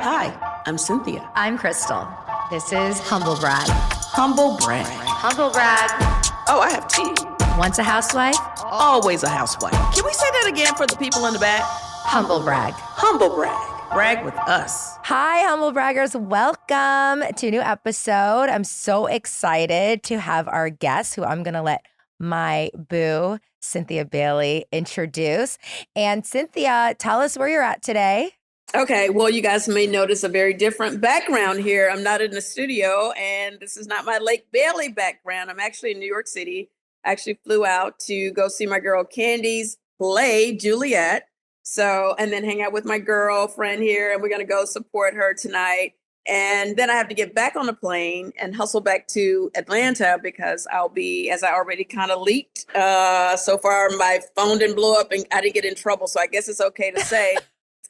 Hi, I'm Cynthia. I'm Crystal. This is Humble Brag. Humble brag. Humble Brag. Oh, I have tea. Once a housewife, Always a housewife. Can we say that again for the people in the back? Humble Brag. Humble brag. Brag with us. Hi, Humble Braggers. Welcome to a new episode. I'm so excited to have our guest, who I'm going to let my boo, Cynthia Bailey, introduce. And Cynthia, tell us where you're at today. Okay, well, you guys may notice a very different background here. I'm not in the studio, and this is not my Lake Bailey background. I'm actually in New York City. I actually flew out to go see my girl Candy's play, Juliet. So, and then hang out with my girlfriend here, and we're going to go support her tonight. And then I have to get back on the plane and hustle back to Atlanta because I'll be, as I already kind of leaked, so far my phone didn't blow up and I didn't get in trouble. So I guess it's okay to say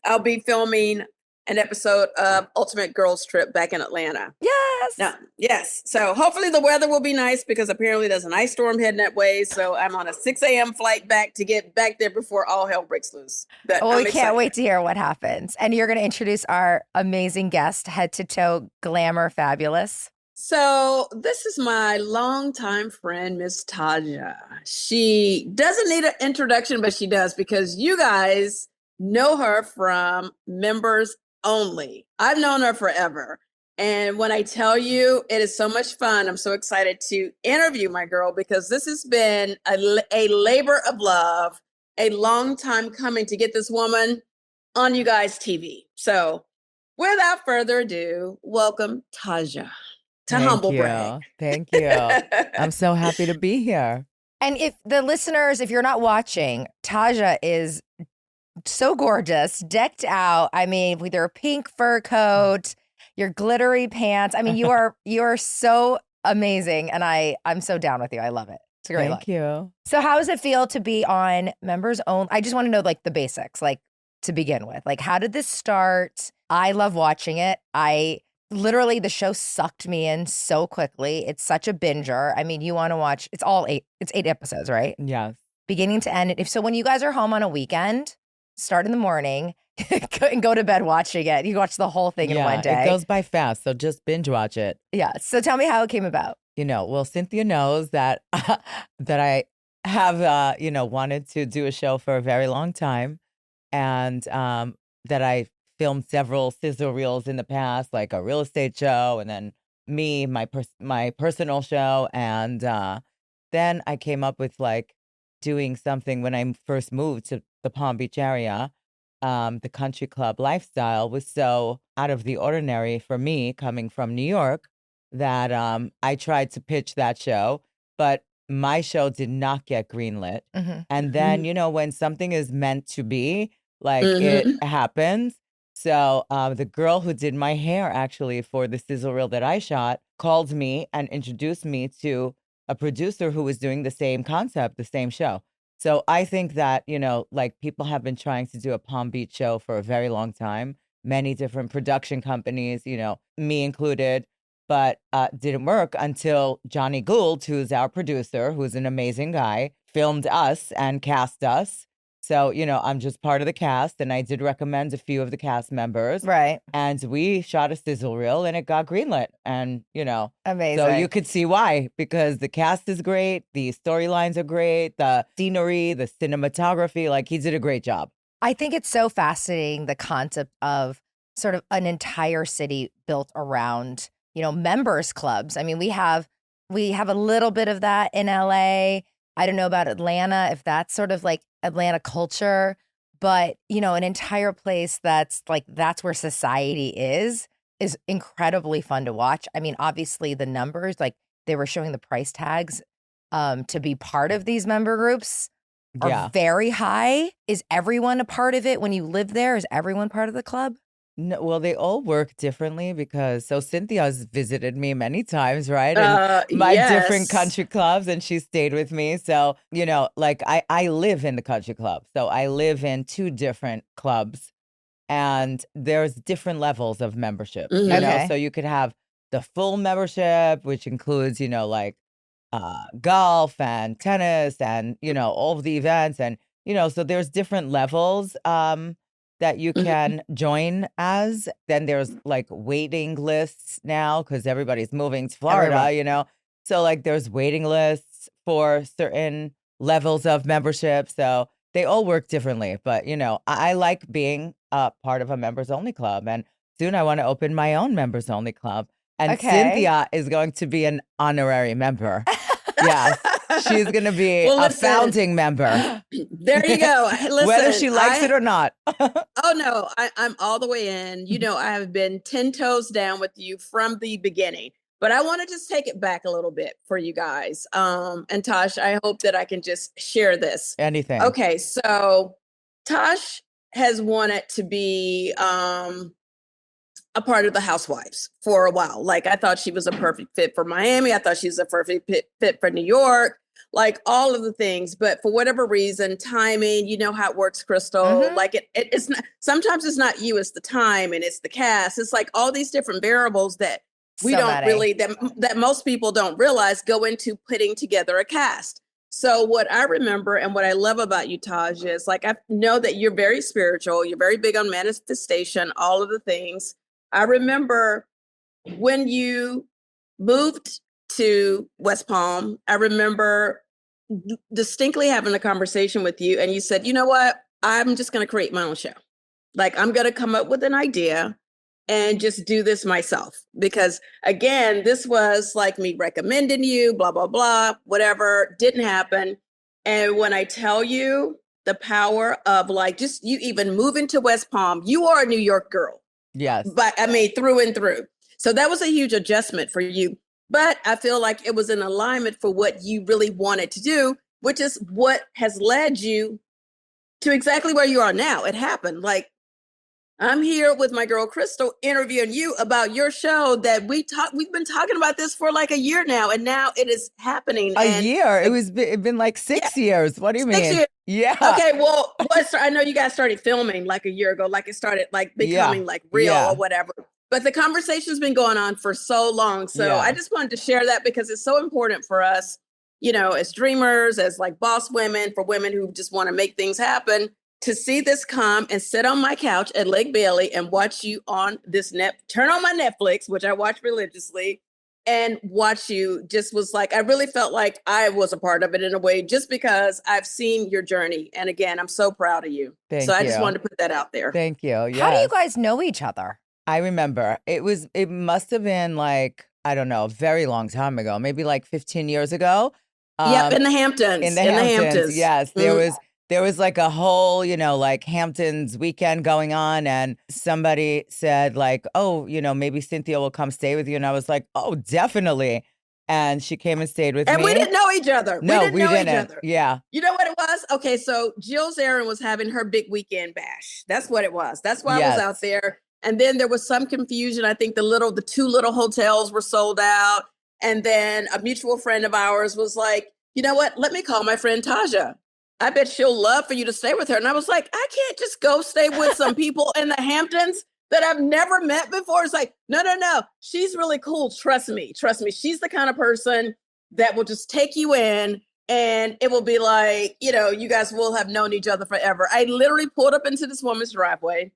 I'll be filming an episode of Ultimate Girls Trip back in Atlanta. Yes. Now, yes. So hopefully the weather will be nice because apparently there's an ice storm heading that way. So I'm on a 6 a.m. flight back to get back there before all hell breaks loose. But Well, we can't wait to hear what happens. And you're going to introduce our amazing guest, head to toe, glamour, fabulous. So this is my longtime friend, Miss Taja. She doesn't need an introduction, but she does because you guys know her from Members Only. I've known her forever. And when I tell you, it is so much fun. I'm so excited to interview my girl because this has been a labor of love, a long time coming to get this woman on you guys' TV. So without further ado, welcome Taja to Humble Brag. Thank you. I'm so happy to be here. And if the listeners, if you're not watching, Taja is so gorgeous, decked out. I mean, with your pink fur coat, your glittery pants. I mean, you are so amazing, and I'm so down with you. I love it. It's a great look. Thank you. So, how does it feel to be on Members Only? I just want to know, like, the basics, like, to begin with. Like, how did this start? I love watching it. Literally, the show sucked me in so quickly. It's such a binger. I mean, you want to watch. It's 8 episodes, right? Yes. Beginning to end. So when you guys are home on a weekend, start in the morning and go to bed watching it. You watch the whole thing in one day. It goes by fast, so just binge watch it. Yeah. So tell me how it came about. Well, Cynthia knows that that I have, wanted to do a show for a very long time, and that I filmed several sizzle reels in the past, like a real estate show, and then my personal show, and then I came up with like doing something when I first moved to the Palm Beach area. The country club lifestyle was so out of the ordinary for me coming from New York that I tried to pitch that show, but my show did not get greenlit. Mm-hmm. And then, when something is meant to be, like it happens. So the girl who did my hair actually for the sizzle reel that I shot called me and introduced me to a producer who was doing the same concept, the same show. So I think that, like people have been trying to do a Palm Beach show for a very long time, many different production companies, me included, but didn't work until Johnny Gould, who's our producer, who's an amazing guy, filmed us and cast us. So, I'm just part of the cast, and I did recommend a few of the cast members. Right. And we shot a sizzle reel, and it got greenlit. And, amazing. So you could see why, because the cast is great, the storylines are great, the scenery, the cinematography, like he did a great job. I think it's so fascinating, the concept of sort of an entire city built around, members clubs. I mean, we have a little bit of that in LA. I don't know about Atlanta, if that's sort of like Atlanta culture, but, an entire place that's where society is incredibly fun to watch. I mean, obviously the numbers, like they were showing the price tags to be part of these member groups are very high. Is everyone a part of it when you live there? Is everyone part of the club? No, well, they all work differently because Cynthia has visited me many times, right? In my different country clubs, and she stayed with me. So, like I live in the country club. So I live in 2 different clubs, and there's different levels of membership. Okay. So you could have the full membership, which includes, like golf and tennis and, all of the events. And, so there's different levels. that you can join as. Then there's like waiting lists now because everybody's moving to Florida, Everyone. you know. So like there's waiting lists for certain levels of membership. So they all work differently. But, you know, I like being a part of a members only club. And soon I want to open my own members only club. And Okay. Cynthia is going to be an honorary member. Yes. She's going to be Well, a listen. founding member. There you go. Hey, listen, Whether she likes it or not. Oh no, I'm all the way in. You know, I have been 10 toes down with you from the beginning. But I want to just take it back a little bit for you guys. And Tosh, I hope that I can just share this. Anything. Okay, so Tosh has wanted to be a part of the Housewives for a while. Like, I thought she was a perfect fit for Miami. I thought she was a perfect fit for New York, like all of the things. But for whatever reason, timing, you know how it works, Crystal. Mhm. Like it's not, sometimes it's not you, it's the time and it's the cast. It's like all these different variables that we So don't many. really, that most people don't realize go into putting together a cast. So what I remember and what I love about you, Taj, is like, I know that you're very spiritual. You're very big on manifestation, all of the things. I remember when you moved to West Palm, I remember distinctly having a conversation with you and you said, you know what? I'm just going to create my own show. Like, I'm going to come up with an idea and just do this myself. Because again, this was like me recommending you, blah, blah, blah, whatever, didn't happen. And when I tell you the power of like, just you even moving to West Palm, you are a New York girl. Yes. But I mean, through and through. So that was a huge adjustment for you. But I feel like it was in alignment for what you really wanted to do, which is what has led you to exactly where you are now. It happened. Like, I'm here with my girl Crystal interviewing you about your show that we've been talking about this for like a year now, and now it is happening. A year? It's been like 6 years. What do you 6 mean? years. Yeah. Okay, well, I know you guys started filming like a year ago, like it started like becoming like real or whatever. But the conversation's been going on for so long. So I just wanted to share that because it's so important for us, you know, as dreamers, as like boss women, for women who just want to make things happen, to see this come and sit on my couch at Lake Bailey and watch you on this turn on my Netflix, which I watch religiously, and watch you just was like, I really felt like I was a part of it in a way, just because I've seen your journey. And again, I'm so proud of you. Thank I you. just wanted to put that out there. Thank you. How do you Yes. guys know each other? I remember it must have been like, I don't know, a very long time ago, maybe like 15 years ago. Yep, in the Hamptons. In the Hamptons. Yes. There was like a whole, you know, like Hamptons weekend going on, and somebody said like, oh, you know, maybe Cynthia will come stay with you. And I was like, oh, definitely. And she came and stayed with me. And we didn't know each other. No, we didn't. Each other. Yeah. You know what it was? Okay, so Jill Zarin was having her big weekend bash. That's what it was. That's why I was out there. And then there was some confusion. I think the two little hotels were sold out. And then a mutual friend of ours was like, you know what? Let me call my friend Taja. I bet she'll love for you to stay with her. And I was like, I can't just go stay with some people in the Hamptons that I've never met before. It's like, no. She's really cool. Trust me. She's the kind of person that will just take you in, and it will be like, you know, you guys will have known each other forever. I literally pulled up into this woman's driveway.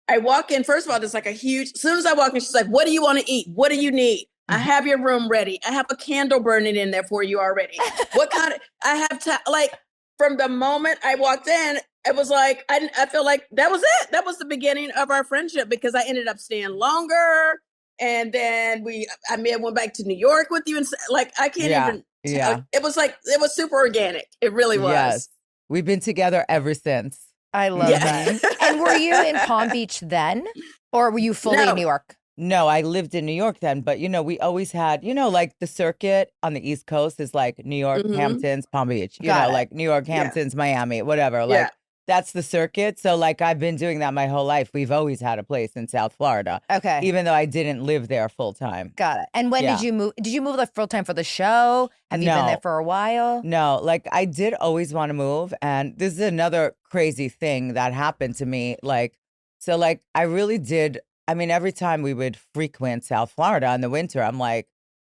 I walk in. First of all, there's like as soon as I walk in, she's like, what do you want to eat? What do you need? I have your room ready. I have a candle burning in there for you already. What kind of, I have like, from the moment I walked in, it was like, I feel like that was it. That was the beginning of our friendship, because I ended up staying longer. And then I went back to New York with you. And like, I can't even, it was super organic. It really was. Yes. We've been together ever since. I love that. And were you in Palm Beach then? Or were you fully in New York? No, I lived in New York then. But, you know, we always had, you know, like the circuit on the East Coast is like New York, Hamptons, Palm Beach. You know, like New York, Hamptons, Miami, whatever. Like that's the circuit. So like I've been doing that my whole life. We've always had a place in South Florida. Okay. Even though I didn't live there full time. Got it. And when did you move? Did you move like full time for the show? Have you been there for a while? No, like I did always want to move. And this is another crazy thing that happened to me. Like, so like I really did. I mean, every time we would frequent South Florida in the winter, I'm like,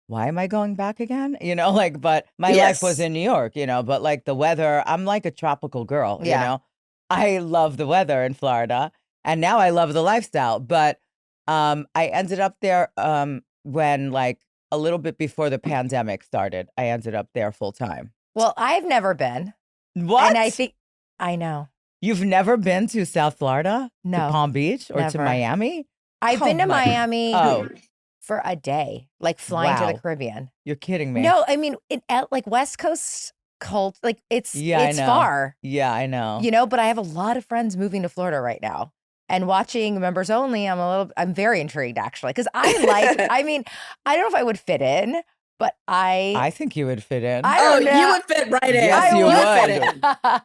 why am I going back again? You know, like, but my life was in New York, you know, but like the weather, I'm like a tropical girl, you know. I love the weather in Florida. And now I love the lifestyle. But I ended up there when like a little bit before the pandemic started. I ended up there full time. Well, I've never been. What? And I know. You've never been to South Florida? No. To Palm Beach or to Never. Miami? I've been to Miami Oh, for a day, like flying to Wow. the Caribbean. you're kidding me. No, I mean, like West Coast cult, like it's I know. far, Yeah, I know. but I have a lot of friends moving to Florida right now. And watching members only, I'm very intrigued actually. Because I don't know if I would fit in, but I think you would fit in. I Oh, don't know. you would fit right in. Yes, you fit would. in.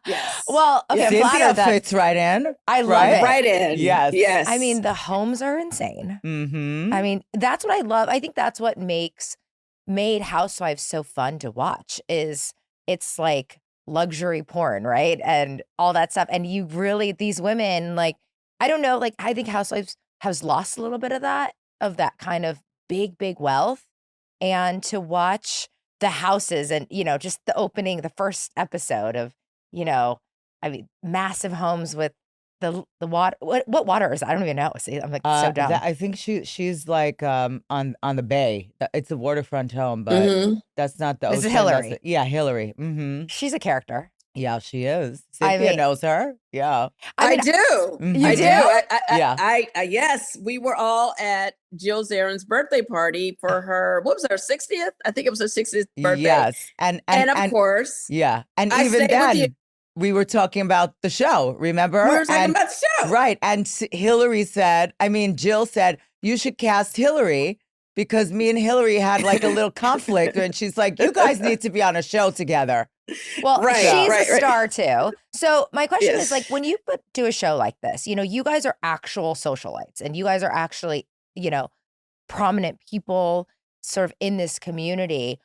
Yes. Well, okay, I'm Cynthia flattered that fits right in. I love right? it. Right in. Yes. Yes. I mean, the homes are insane. Mm-hmm. I mean, that's what I love. I think that's what made Housewives so fun to watch is it's like luxury porn, right? And all that stuff. And you really, these women, like, I don't know, like, I think Housewives has lost a little bit of that kind of big, big wealth. And to watch the houses and, just the opening, the first episode of, massive homes with the water. What water is that? I don't even know. See, I'm like so dumb. I think she's like on the bay. It's a waterfront home, but Mhm. that's not the This is ocean. Hillary. Yeah, Hillary. Mm-hmm. She's a character. Yeah, she is. I Cynthia mean- knows her. Yeah. I do. Mhm. I You do. do? I yes, we were all at Jill Zarin's birthday party for her. What was her 60th? I think it was her 60th birthday. Yes. And of course, yeah. And I even stayed with you. then, we were talking about the show, remember? we were talking And- about the show. Right. And Jill said, you should cast Hillary because me and Hillary had like a little conflict. And she's like, you guys need to be on a show together. Well, Right, she's right, a right. star too. So my question Yes. is like, when you do a show like this, you guys are actual socialites and you guys are actually, prominent people sort of in this community.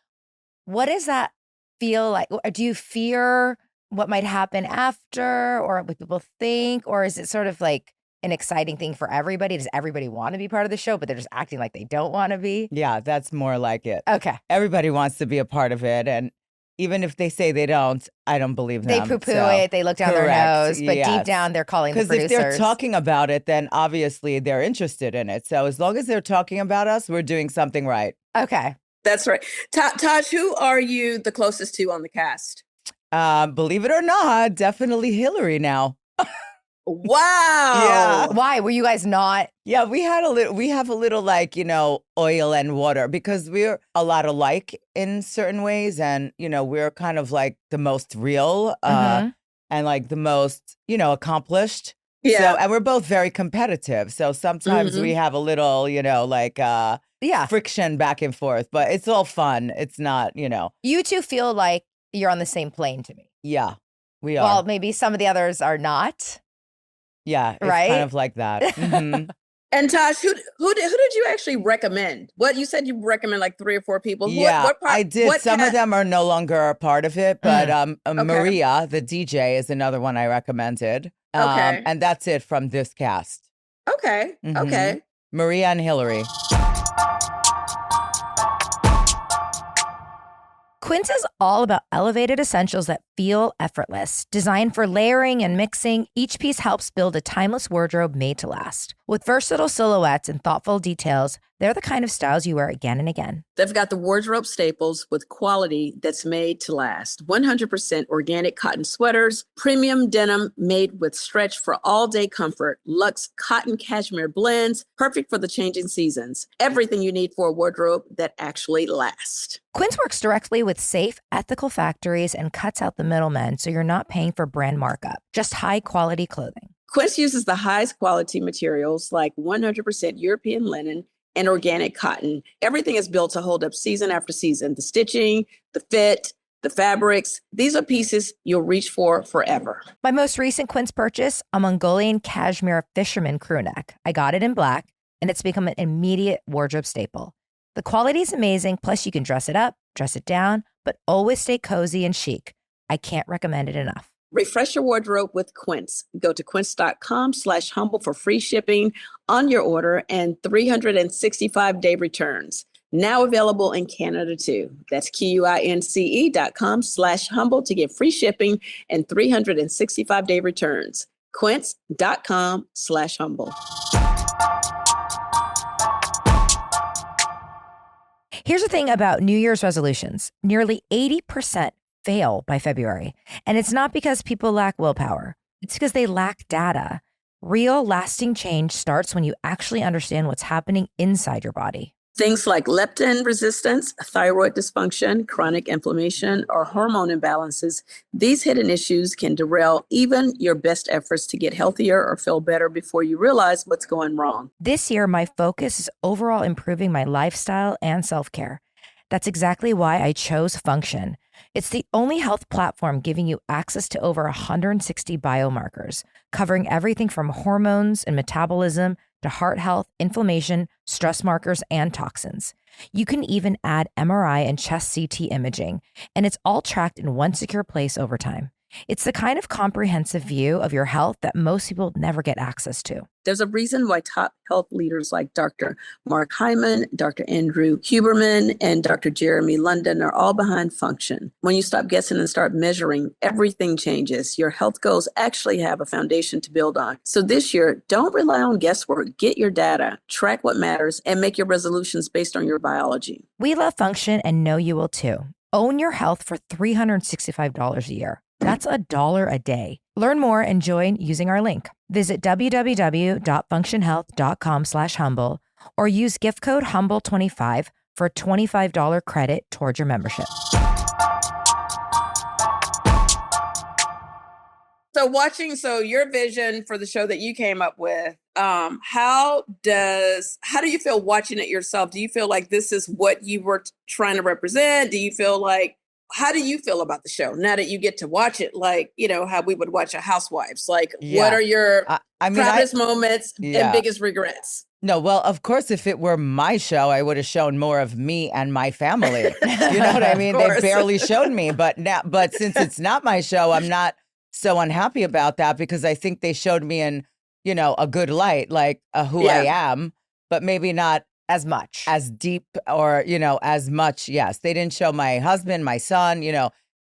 What does that feel like? Do you fear what might happen after or what people think? Or is it sort of like an exciting thing for everybody? Does everybody want to be part of the show, but they're just acting like they don't want to be? Yeah, that's more like it. Okay. Everybody wants to be a part of it. And even if they say they don't, I don't believe They them. poo-poo So- it. They look down their Correct, nose. But deep yes. down, they're calling the Because if producers. they're talking about it, then obviously they're interested in it. So as long as they're talking about us, we're doing something right. Okay. That's right. Taj, who are you the closest to on the cast? Believe it or not, definitely Hillary now. Wow. Why? Were you guys not? Yeah, we have a little like, oil and water because we're a lot alike in certain ways. And, we're kind of like the most real Mhm. and like the most, accomplished. Yeah. So, and we're both very competitive. So sometimes Mhm. we have a little, Yeah. friction back and forth, but it's all fun. It's not, You two feel like you're on the same plane to me. yeah, we are. Well, maybe some of the others are not. Yeah, it's Right? kind of like that. Mhm. And Taj, who did you actually recommend? What you said you recommend like 3 or 4 people. Yeah, what part, I did. what Some of cast- them are no longer a part of it, but Okay. Maria, the DJ, is another one I recommended. Okay. And that's it from this cast. Okay. Mhm. Okay. Maria and Hillary. Quince is all about elevated essentials that feel effortless. Designed for layering and mixing, each piece helps build a timeless wardrobe made to last. With versatile silhouettes and thoughtful details, they're the kind of styles you wear again and again. They've got the wardrobe staples with quality that's made to last. 100% organic cotton sweaters, premium denim made with stretch for all-day comfort, luxe cotton cashmere blends, perfect for the changing seasons. Everything you need for a wardrobe that actually lasts. Quince works directly with safe, ethical factories and cuts out the middlemen so you're not paying for brand markup, just high-quality clothing. Quince uses the highest quality materials like 100% European linen and organic cotton. Everything is built to hold up season after season. The stitching, the fit, the fabrics, these are pieces you'll reach for forever. My most recent Quince purchase, a Mongolian cashmere fisherman crew neck. I got it in black, and it's become an immediate wardrobe staple. The quality is amazing, plus you can dress it up, dress it down, but always stay cozy and chic. I can't recommend it enough. Refresh your wardrobe with Quince. Go to quince.com/humble for free shipping on your order and 365-day returns. Now available in Canada too. That's QUINCE.com/humble to get free shipping and 365-day returns. Quince.com/humble. Here's the thing about New Year's resolutions. Nearly 80% fail by February. And it's not because people lack willpower. It's because they lack data. Real lasting change starts when you actually understand what's happening inside your body. Things like leptin resistance, thyroid dysfunction, chronic inflammation, or hormone imbalances, these hidden issues can derail even your best efforts to get healthier or feel better before you realize what's going wrong. This year, my focus is overall improving my lifestyle and self-care. That's exactly why I chose Function. It's the only health platform giving you access to over 160 biomarkers, covering everything from hormones and metabolism to heart health, inflammation, stress markers, and toxins. You can even add MRI and chest CT imaging, and it's all tracked in one secure place over time. It's the kind of comprehensive view of your health that most people never get access to. There's a reason why top health leaders like Dr. Mark Hyman, Dr. Andrew Huberman, and Dr. Jeremy London are all behind Function. When you stop guessing and start measuring, everything changes. Your health goals actually have a foundation to build on. So this year, don't rely on guesswork. Get your data, track what matters, and make your resolutions based on your biology. We love Function and know you will too. Own your health for $365 a year. That's $1 a day. Learn more and join using our link. Visit www.functionhealth.com/humble or use gift code HUMBLE25 for a $25 credit towards your membership. So your vision for the show that you came up with, how do you feel watching it yourself? Do you feel like this is what you were trying to represent? How do you feel about the show now that you get to watch it? Like, how we would watch a Housewives. Like, what are your proudest moments and biggest regrets? No, well, of course, if it were my show, I would have shown more of me and my family. You know what I mean? They barely showed me, but since it's not my show, I'm not so unhappy about that because I think they showed me in, a good light, like who I am, but maybe not as much, as deep or, as much. Yes. They didn't show my husband, my son,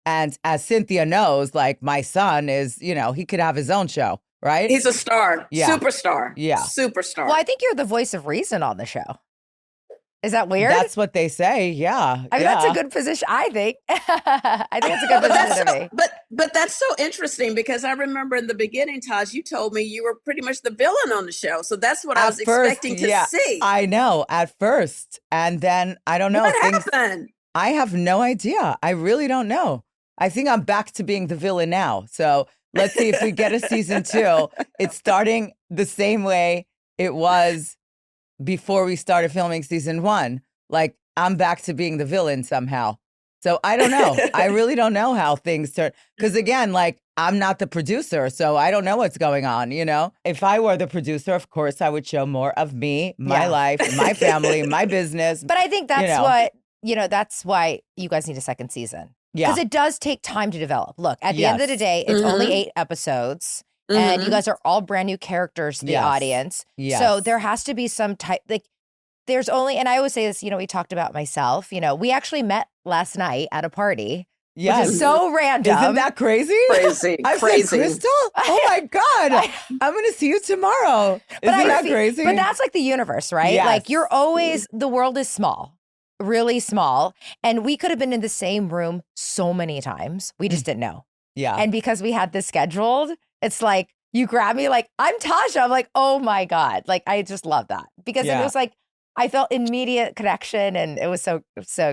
and as Cynthia knows, like my son is, he could have his own show, right? He's a star, Yeah. Superstar. Yeah. Superstar. Well, I think you're the voice of reason on the show. Is that weird? That's what they say. Yeah. I mean, that's a good position, I think. I think it's a good position to be. But that's so interesting because I remember in the beginning, Taj, you told me you were pretty much the villain on the show. So that's what I was expecting to see. I know, at first. And then, I don't know. What happened? I have no idea. I really don't know. I think I'm back to being the villain now. So let's see if we get a season 2. It's starting the same way it was before we started filming season 1. Like, I'm back to being the villain somehow. So I don't know. I really don't know how things turn. Because again, like, I'm not the producer, so I don't know what's going on, If I were the producer, of course, I would show more of me, my life, my family, my business. But I think that's that's why you guys need a second season. Yeah. Because it does take time to develop. Look, at the end of the day, it's only 8 episodes. And you guys are all brand new characters to the audience. Yes. So there has to be some type, there's only, and I always say this, we talked about myself, we actually met last night at a party. Yes. Which is so random. Isn't that crazy? Crazy. I said, Crystal? Oh my God. I'm going to see you tomorrow. Isn't that crazy? But that's like the universe, right? Yes. Like you're always, the world is small, really small. And we could have been in the same room so many times. We just didn't know. Yeah. And because we had this scheduled, it's like, you grab me like, I'm Taja. I'm like, oh my God. Like, I just love that because it was like, I felt immediate connection and it was so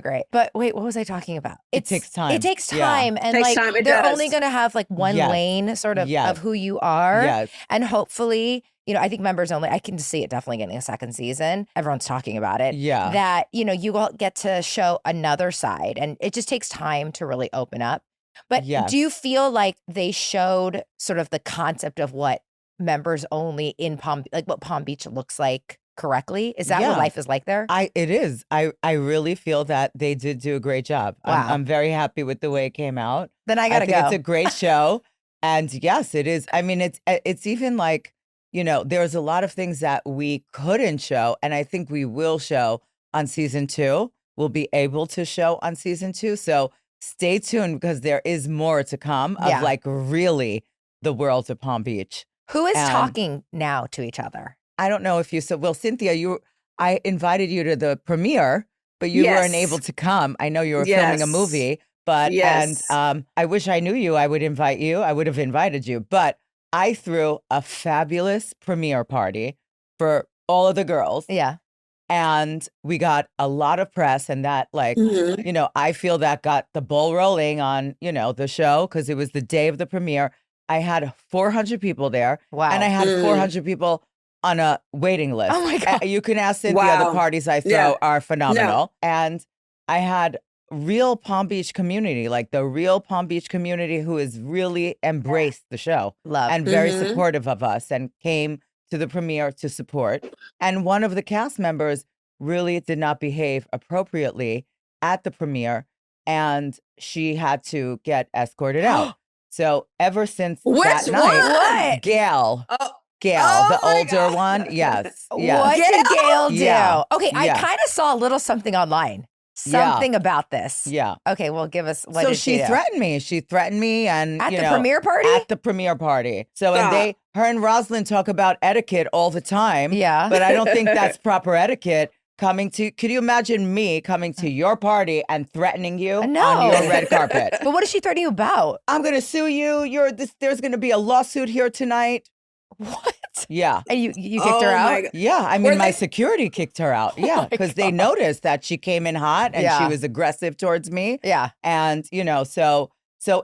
great. But wait, what was I talking about? It takes time. It takes time. And takes like, time. they're only going to have like one lane sort of who you are. Yes. And hopefully, I think members only, I can see it definitely getting a second season. Everyone's talking about it. Yeah. That, you will get to show another side and it just takes time to really open up. But do you feel like they showed sort of the concept of what members only in what Palm Beach looks like correctly? Is that what life is like there? It is. I really feel that they did do a great job. Wow. I'm very happy with the way it came out. Then I gotta think go. It's a great show. And yes, it is. I mean, it's even like, there's a lot of things that we couldn't show. And I think we will show on season 2. We'll be able to show on season 2. So stay tuned because there is more to come of like really the world of Palm Beach. Who is And talking now to each other? I don't know if you said, well, Cynthia, I invited you to the premiere, but you weren't able Yes. to come. I know you were filming a Yes. movie, and Yes. I wish I knew you. I would invite you. I would have invited you, but I threw a fabulous premiere party for all of the girls. Yeah. And we got a lot of press, and that, like, Mhm. I feel that got the ball rolling on, the show, because it was the day of the premiere. I had 400 people there, and I Wow. had 400 people on a waiting list. Oh my God. You can ask Cynthia, the Wow. parties I throw Yeah. are No. phenomenal. And I had real Palm Beach community, like the real Palm Beach community who has really embraced the show Love. and very Mhm. supportive of us and came to the premiere to support. And one of the cast members really did not behave appropriately at the premiere, and she had to get escorted out. So ever since Which that night, one? What? Gail, Oh, the my older God. one, yes. What Gail? did Gail do? Yeah. Okay, I Yeah. kind of saw a little something online. Yeah. Something about this. Yeah. Okay, well, give us what So did she do? threatened me. She threatened me, and At the premiere party? At the premiere party. So Stop. and her and Rosalind talk about etiquette all the time. Yeah. But I don't think that's proper etiquette. Could you imagine me coming to your party and threatening you No. on your red carpet? But what is she threatening you about? I'm gonna sue you. There's gonna be a lawsuit here tonight. What? Yeah. And you kicked her Oh my out? God. Yeah, I Were mean, my they- security kicked her out. Yeah, my because they God. noticed that she came in hot and she Yeah. was aggressive towards me. Yeah. And, so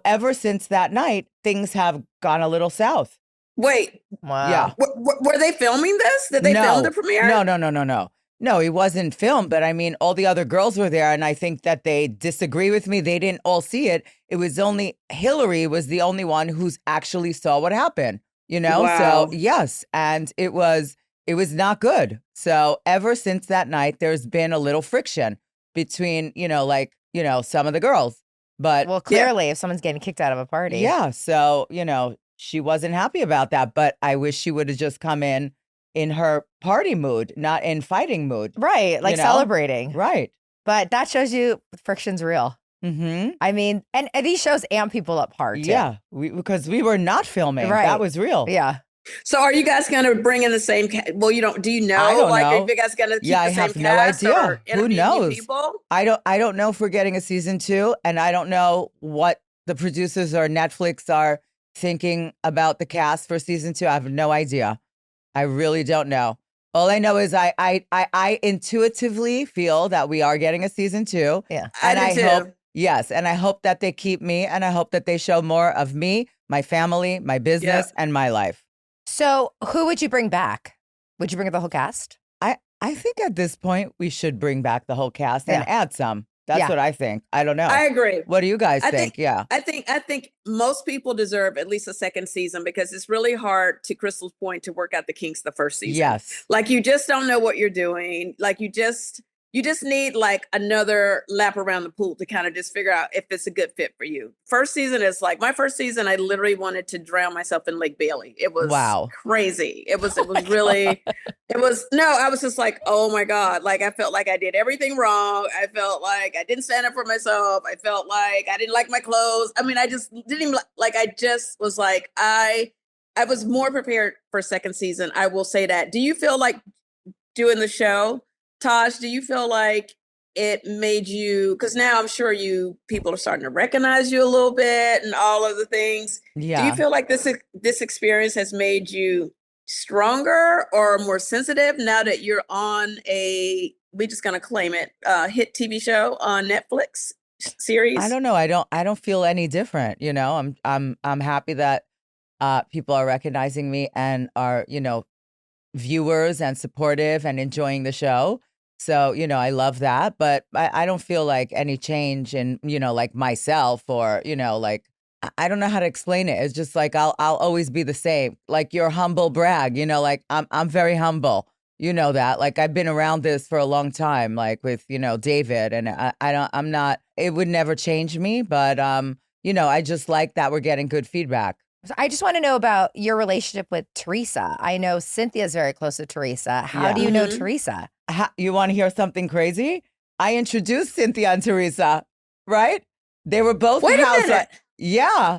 ever since that night, things have gone a little south. Wait, Wow. Yeah. were they filming this? Did they film the premiere? No. No, it wasn't filmed, but I mean, all the other girls were there, and I think that they disagree with me. They didn't all see it. It was only Hillary was the only one who's actually saw what happened, Wow. So yes, and it was not good. So ever since that night, there's been a little friction between, some of the girls. But Well, clearly, if someone's getting kicked out of a party. yeah, so, she wasn't happy about that, but I wish she would have just come in her party mood, not in fighting mood. Right. Like celebrating. Right. But that shows you friction's real. Mm-hmm. I mean, and these shows amp people up hard, too. Yeah, because we were not filming. Right. That was real. Yeah. So are you guys going to bring in the same well, do you know? I don't like, know. Are you guys going to keep Yeah, the I same have no cast idea. or Who interview new knows? people? I don't know if we're getting a season 2, and I don't know what the producers or Netflix are thinking about the cast for season 2. I have no idea. I really don't know. All I know is I intuitively feel that we are getting a season 2. Yeah. And I I do too. hope, yes, and I hope that they keep me, and I hope that they show more of me, my family, my business, and my life. So who would you bring back? Would you bring the whole cast? I think at this point we should bring back the whole cast and add some. That's Yeah. what I think. I don't know. I agree. What do you guys I think? Yeah. I think most people deserve at least a second season because it's really hard, to Crystal's point, to work out the kinks the first season. Yes. Like, you just don't know what you're doing. Like, you just need like another lap around the pool to kind of just figure out if it's a good fit for you. First season is like my first season. I literally wanted to drown myself in Lake Bailey. It was crazy. It was really, I was just like, oh my God. Like, I felt like I did everything wrong. I felt like I didn't stand up for myself. I felt like I didn't like my clothes. I mean, I just didn't even like, I just was like, I was more prepared for second season. I will say that. Do you feel like doing the show, Taj, do you feel like it made you, because now I'm sure people are starting to recognize you a little bit and all of the things. Yeah. Do you feel like this experience has made you stronger or more sensitive now that you're on we just gonna claim it, hit TV show on Netflix series? I don't know. I don't feel any different. I'm happy that people are recognizing me and are, viewers and supportive and enjoying the show. So, I love that, but I don't feel like any change in, like myself or, like, I don't know how to explain it. It's just like, I'll always be the same, like your humble brag, like I'm very humble, that, like, I've been around this for a long time, like with, David, and I'm not, it would never change me, but, I just like that we're getting good feedback. So I just want to know about your relationship with Teresa. I know Cynthia's very close to Teresa. How do you know Teresa? You want to hear something crazy? I introduced Cynthia and Teresa, right? They were both Wait a housewives. minute. Yeah.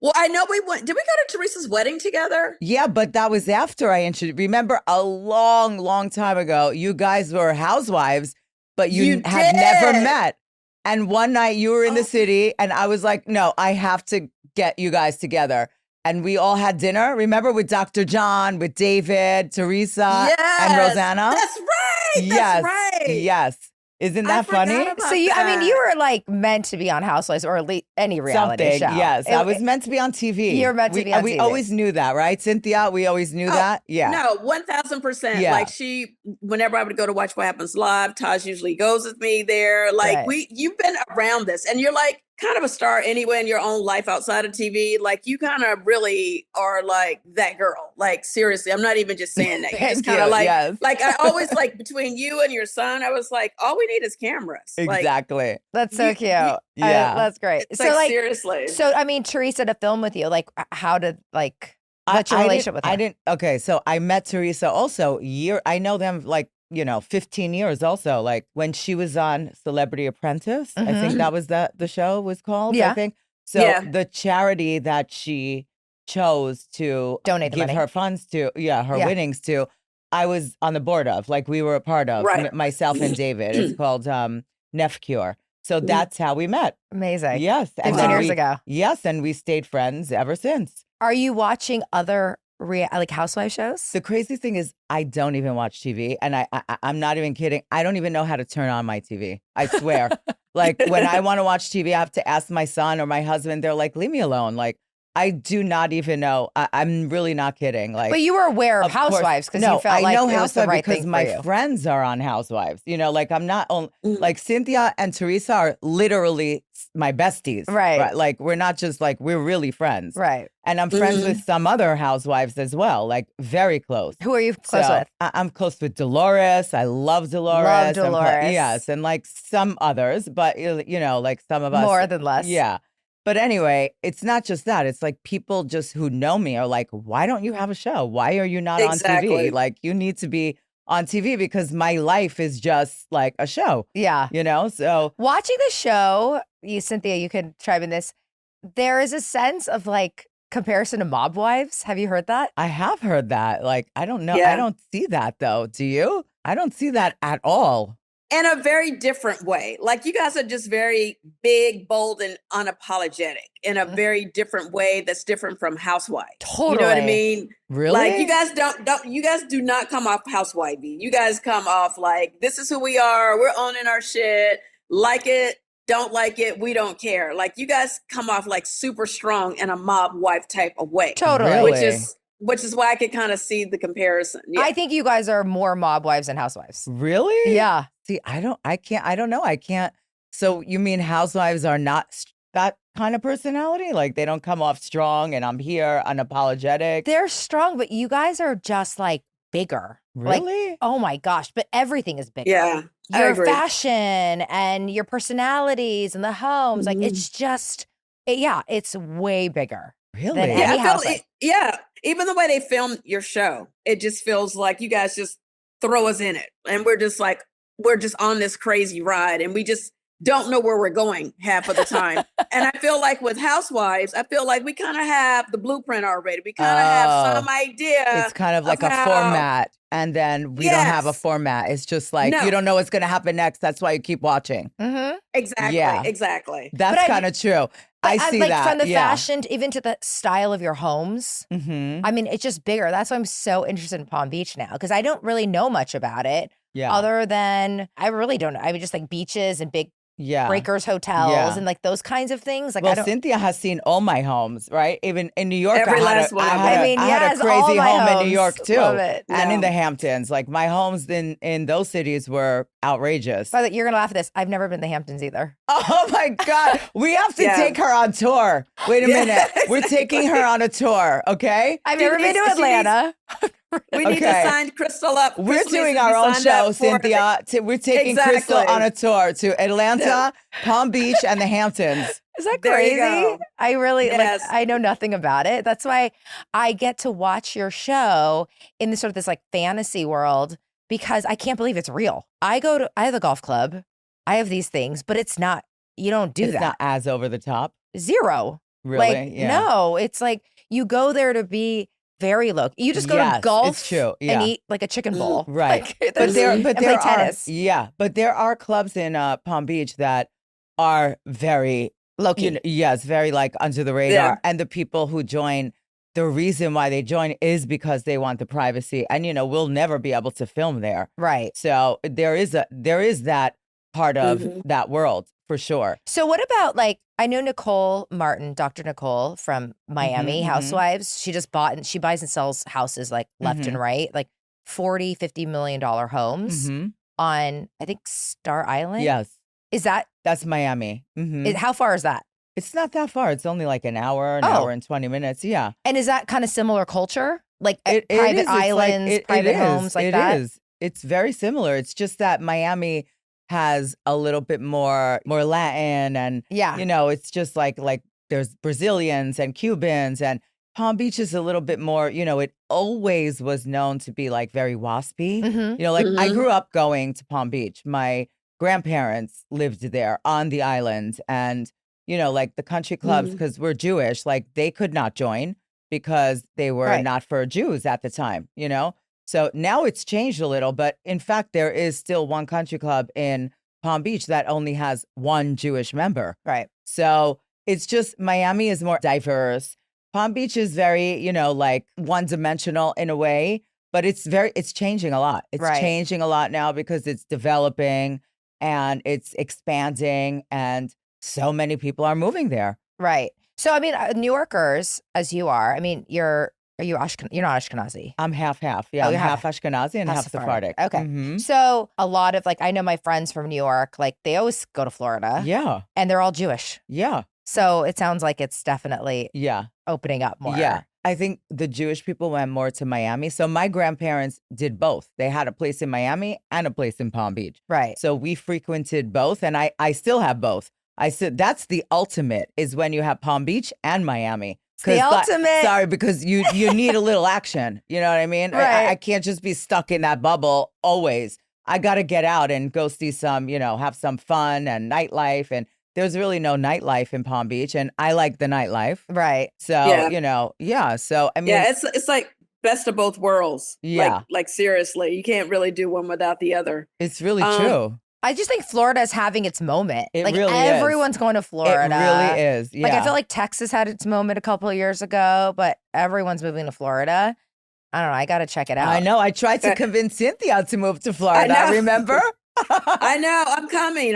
Well, I know we went. Did we go to Teresa's wedding together? Yeah, but that was after I introduced. Remember, a long, long time ago, you guys were housewives, but you You had never did. met. And one night you were in the Oh, city, and I was like, no, I have to get you guys together. And we all had dinner, remember, with Dr. John, with David, Teresa, and yes, Rosanna? that's right. That's Yes, right. yes. Isn't I that funny? forgot So about I mean, you that. were like meant to be on Housewives or at least any reality Something, show. yes. I was meant to be on TV. You're meant to be on we TV. always knew that, right, Cynthia? We always knew Oh, that. Yeah, no, 1000%. yeah. Like whenever I would go to watch What Happens Live, Taj usually goes with me there. Like Right. you've been around this, and you're like kind of a star anyway in your own life outside of TV. Like you kind of really are like that girl. Like seriously, I'm not even just saying that. You just Thank kind of you. like, Yes, I always like between you and your son, I was like, all we need is cameras. Like exactly. That's so cute. Yeah. That's great. it's So like like, seriously. so I mean, Teresa to film with you, like, how did like, what's your I relationship with her? I didn't. Okay, so I met Teresa also I know them like 15 years. Also, like when she was on Celebrity Apprentice, I think that was the show was called. I Yeah. think so. Yeah. The charity that she chose to Donate the give money. her funds to, her Yeah. winnings to, I was on the board of. Like we were a part of. Right. Myself and David. It's called Nef Cure. So that's how we met. Amazing. Yes, and 15 then years we- ago. Yes, and we stayed friends ever since. Are you watching other like housewife shows? The crazy thing is, I don't even watch TV, and I'm not even kidding. I don't even know how to turn on my TV. I swear. Like when I want to watch TV, I have to ask my son or my husband. They're like, "Leave me alone." Like I do not even know. I'm really not kidding. Like, But you were aware of of course- Housewives because no, you felt I like know it was the Housewives right because thing my for you. friends are on Housewives. Like I'm not on. Mm. Like Cynthia and Teresa are literally my besties. Right. Like we're not just like we're really friends. Right. And I'm friends Mhm. with some other housewives as well, like very close. Who are you close So, with? I'm close with Dolores. I love Dolores. Love I'm Dolores. yes, and like some others, but like some of us. More than less. Yeah. But anyway, it's not just that. It's like people just who know me are like, why don't you have a show? Why are you not on Exactly. TV? Like you need to be on TV because my life is just like a show, Yeah. So Watching the show, Cynthia, you could chime in this. There is a sense of like comparison to Mob Wives. Have you heard that? I have heard that. Like, I don't know. I Yeah. don't see that though. Do you? I don't see that at all. In a very different way. Like you guys are just very big, bold, and unapologetic in a very different way that's different from Housewives. Totally. You know what I mean? Really? Like you guys you guys do not come off housewifey. You guys come off like this is who we are. We're owning our shit. Like it, don't like it, we don't care. Like you guys come off like super strong in a mob wife type of way. Totally. Really? Which is why I could kind of see the comparison. Yeah. I think you guys are more Mob Wives than Housewives. Really? Yeah. See, I don't know. I can't. So you mean housewives are not that kind of personality? Like they don't come off strong and I'm here unapologetic? They're strong, but you guys are just like bigger. Like, Really? oh my gosh, but everything is bigger. Yeah. I Your agree. fashion and your personalities and the homes, like Mhm. it's just, it's way bigger. Really? Any Yeah, housewife. even the way they film your show, it just feels like you guys just throw us in it. And we're just on this crazy ride and we just don't know where we're going half of the time. And I feel like with Housewives, I feel like we kind of have the blueprint already. We kind of have some idea. It's kind of like a how- format. And then we don't have a Yes. format. It's just like, No. you don't know what's going to happen next. That's why you keep watching. Mm-hmm. Exactly. Yeah. Exactly. That's kind of true. I see like that. from the yeah. fashion even to the style of your homes. Mm-hmm. I mean, it's just bigger. That's why I'm so interested in Palm Beach now because I don't really know much about it Yeah. other than I really don't know. I mean, just like beaches and big Yeah. breakers hotels Yeah. and like those kinds of things. Like I Well, don't. Cynthia has seen all my homes, right? Even in New York, Every last one of them. I mean, I had yes, a crazy all my home in homes. New York too, Love it. and in Yeah. the Hamptons. Like my homes in those cities were outrageous. By the way, you're gonna laugh at this. I've never been to the Hamptons either. Oh my God, we have to Yeah. take her on tour. Wait a Yeah, minute, we're taking her on a tour, okay? I've She never been needs- to she needs- Atlanta. We need to Okay. sign Crystal up. We're Crystal doing needs to our be own signed show, up for Cynthia. We're taking Crystal Exactly. on a tour to Atlanta, Palm Beach, and the Hamptons. Is that There you crazy? go. I really Yes. I know nothing about it. That's why I get to watch your show in this sort of this like fantasy world because I can't believe it's real. I have a golf club. I have these things, but it's not, you don't do It's that. not as over the top. Zero. Really? Like, Yeah. no, it's like you go there to be very low. You just go to Yes, it's golf true. and Yeah. eat like a chicken bowl. Right. Like, But there's, there and but play there are tennis. but there are clubs in Palm Beach that are very Low key. yes, very like under the radar. And the people who join, the reason why they join is because they want the privacy. And we'll never be able to film there. Right. So there is that part of that world for sure. So what about like, I know Nicole Martin, Dr. Nicole from Miami Housewives. She just bought and she buys and sells houses like left and right, like $40-50 million homes on, I think, Star Island. Yes. Is that's Miami. How far is that? It's not that far. It's only like an hour and 20 minutes. Yeah. And is that kind of similar culture? Like private is. islands, private homes like that? It is. It's very similar. It's just that Miami has a little bit more Latin and it's just like there's Brazilians and Cubans, and Palm Beach is a little bit more, it always was known to be like very waspy. I grew up going to Palm Beach. My grandparents lived there on the island, and like the country clubs, because we're Jewish, like they could not join because they were not for Jews at the time, So now it's changed a little, but in fact, there is still one country club in Palm Beach that only has one Jewish member. Right. So it's just Miami is more diverse. Palm Beach is very, like one-dimensional in a way, but it's changing a lot. It's changing a lot now because it's developing and it's expanding, and so many people are moving there. Right. So, I mean, New Yorkers, as you are, I mean, you're not Ashkenazi? I'm half-half. Yeah, I'm half Ashkenazi and half Sephardic. Okay. So a lot of I know my friends from New York, like they always go to Florida. Yeah. And they're all Jewish. Yeah. So it sounds like it's definitely opening up more. Yeah. I think the Jewish people went more to Miami. So my grandparents did both. They had a place in Miami and a place in Palm Beach. Right. So we frequented both, and I still have both. I said that's the ultimate, is when you have Palm Beach and Miami. The ultimate. Sorry, because you need a little action. You know what I mean? Right. I can't just be stuck in that bubble always. I got to get out and go see some, have some fun and nightlife. And there's really no nightlife in Palm Beach, and I like the nightlife. Right. So, So, I mean. Yeah, it's like best of both worlds. Yeah. Like seriously, you can't really do one without the other. It's really true. I just think Florida is having its moment. It like really everyone's going to Florida. It really is. Yeah. Like I feel like Texas had its moment a couple of years ago, but everyone's moving to Florida. I don't know. I got to check it out. I know. I tried to convince Cynthia to move to Florida. Remember? I know. I'm coming.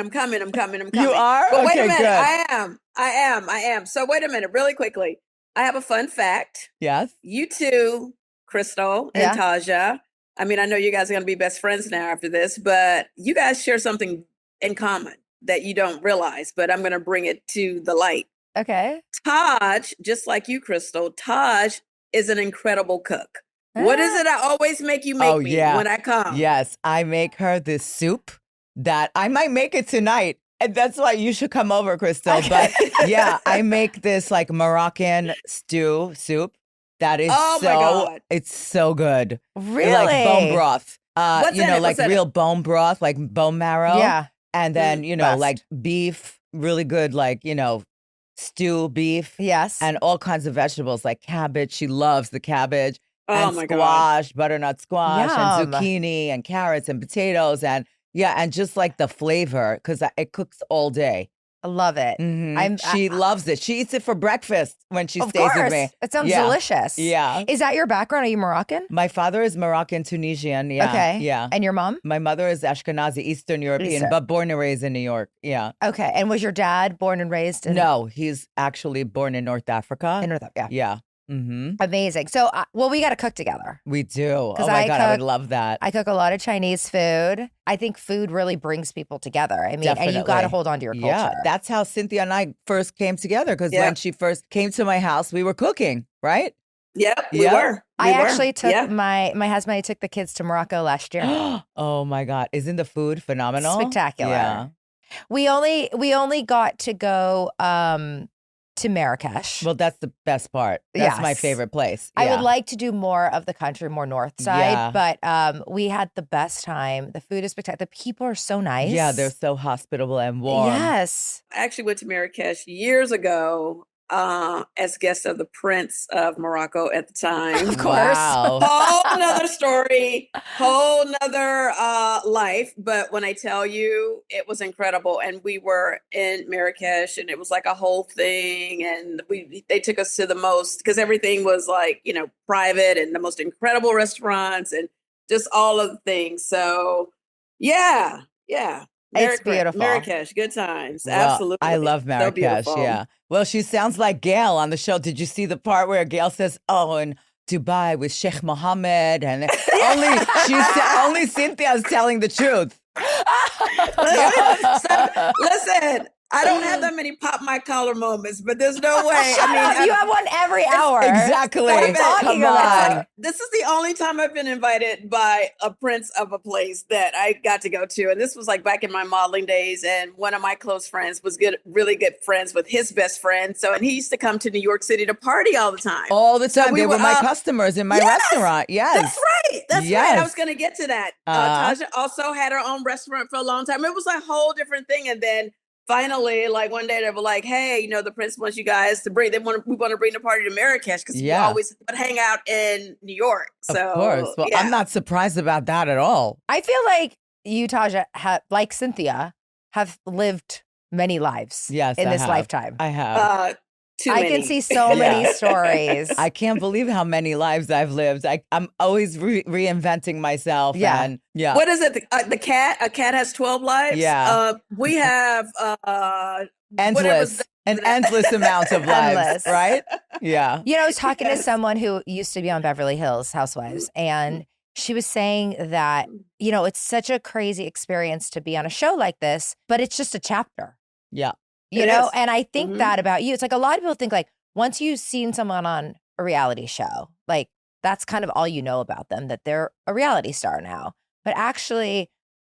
You are? But wait a Okay, minute. good. I am. So wait a minute, really quickly. I have a fun fact. Yes. You two, Crystal and Taja. I mean, I know you guys are going to be best friends now after this, but you guys share something in common that you don't realize, but I'm going to bring it to the light. Okay. Taj, just like you, Crystal, Taj is an incredible cook. What is it I always make you make me when I come? Yes, I make her this soup that I might make it tonight. And that's why you should come over, Crystal. But yeah, I make this like Moroccan soup that is my God. It's so good. Really? Like bone broth. What's in it? Like What's in real bone broth, like bone marrow. Yeah. And then, best. like beef, really good, like, stew beef. Yes. And all kinds of vegetables like cabbage. She loves the cabbage. Oh and my squash, butternut squash, and Yum. zucchini, and carrots, and potatoes, and and just like the flavor, because it cooks all day. I love it. She loves it. She eats it for breakfast when she Of stays course. with me. It sounds delicious. Yeah. Is that your background? Are you Moroccan? My father is Moroccan, Tunisian. Yeah. Okay. Yeah. And your mom? My mother is Ashkenazi, Eastern European, but born and raised in New York. Yeah. Okay. And was your dad born and raised in? No, he's actually born in North Africa. In North Africa. Yeah. Mm-hmm. Amazing. So, we got to cook together. We do. Oh my I God, I would love that. I cook a lot of Chinese food. I think food really brings people together. I mean, Definitely. and you got to hold on to your culture. Yeah, that's how Cynthia and I first came together, because when she first came to my house, we were cooking, right? Yep, we were. I actually took my husband, I took the kids to Morocco last year. Oh my God. Isn't the food phenomenal? Spectacular. Yeah. We only got to go to Marrakesh. Well, that's the best part. That's my Yes. favorite place. I Yeah. would like to do more of the country, more north side, but we had the best time. The food is spectacular. The people are so nice. Yeah, they're so hospitable and warm. Yes. I actually went to Marrakesh years ago as guest of the Prince of Morocco at the time. Of course. Wow. Whole nother story, whole nother life. But when I tell you, it was incredible. And we were in Marrakesh, and it was like a whole thing. And they took us to the most, because everything was like, private, and the most incredible restaurants and just all of the things. So yeah. It's beautiful. Marrakesh, good times. Well, Absolutely. I love So Marrakesh. beautiful. Yeah. Well, she sounds like Gail on the show. Did you see the part where Gail says, "Oh, in Dubai with Sheikh Mohammed," and only Cynthia is telling the truth. Listen, I don't have that many pop my collar moments, but there's no way. You have one every hour. Exactly. What are you talking Come about? on. This is the only time I've been invited by a prince of a place that I got to go to. And this was like back in my modeling days. And one of my close friends was really good friends with his best friend. So, and he used to come to New York City to party all the time. All the time. we They were were, my customers in my restaurant. Yes. That's right. That's right. Yes. I was going to get to that. Taja also had her own restaurant for a long time. It was a whole different thing. And then finally, like one day they were like, "Hey, the prince wants you guys to we want to bring the party to Marrakesh, because we always would hang out in New York." So, of course. Well, I'm not surprised about that at all. I feel like you, Taja, like Cynthia, have lived many lives Yes, in I this have. lifetime. I have. too I many. can see so many stories. I can't believe how many lives I've lived. I'm always reinventing myself. Yeah. And yeah. What is it? The cat? A cat has 12 lives? Yeah. We have Endless. An endless amount of lives, Endless. right? Yeah. I was talking to someone who used to be on Beverly Hills Housewives, and she was saying that, it's such a crazy experience to be on a show like this, but it's just a chapter. Yeah. You It know, is. and I think Mhm. that about you. It's like a lot of people think like once you've seen someone on a reality show, like that's kind of all you know about them, that they're a reality star now. But actually,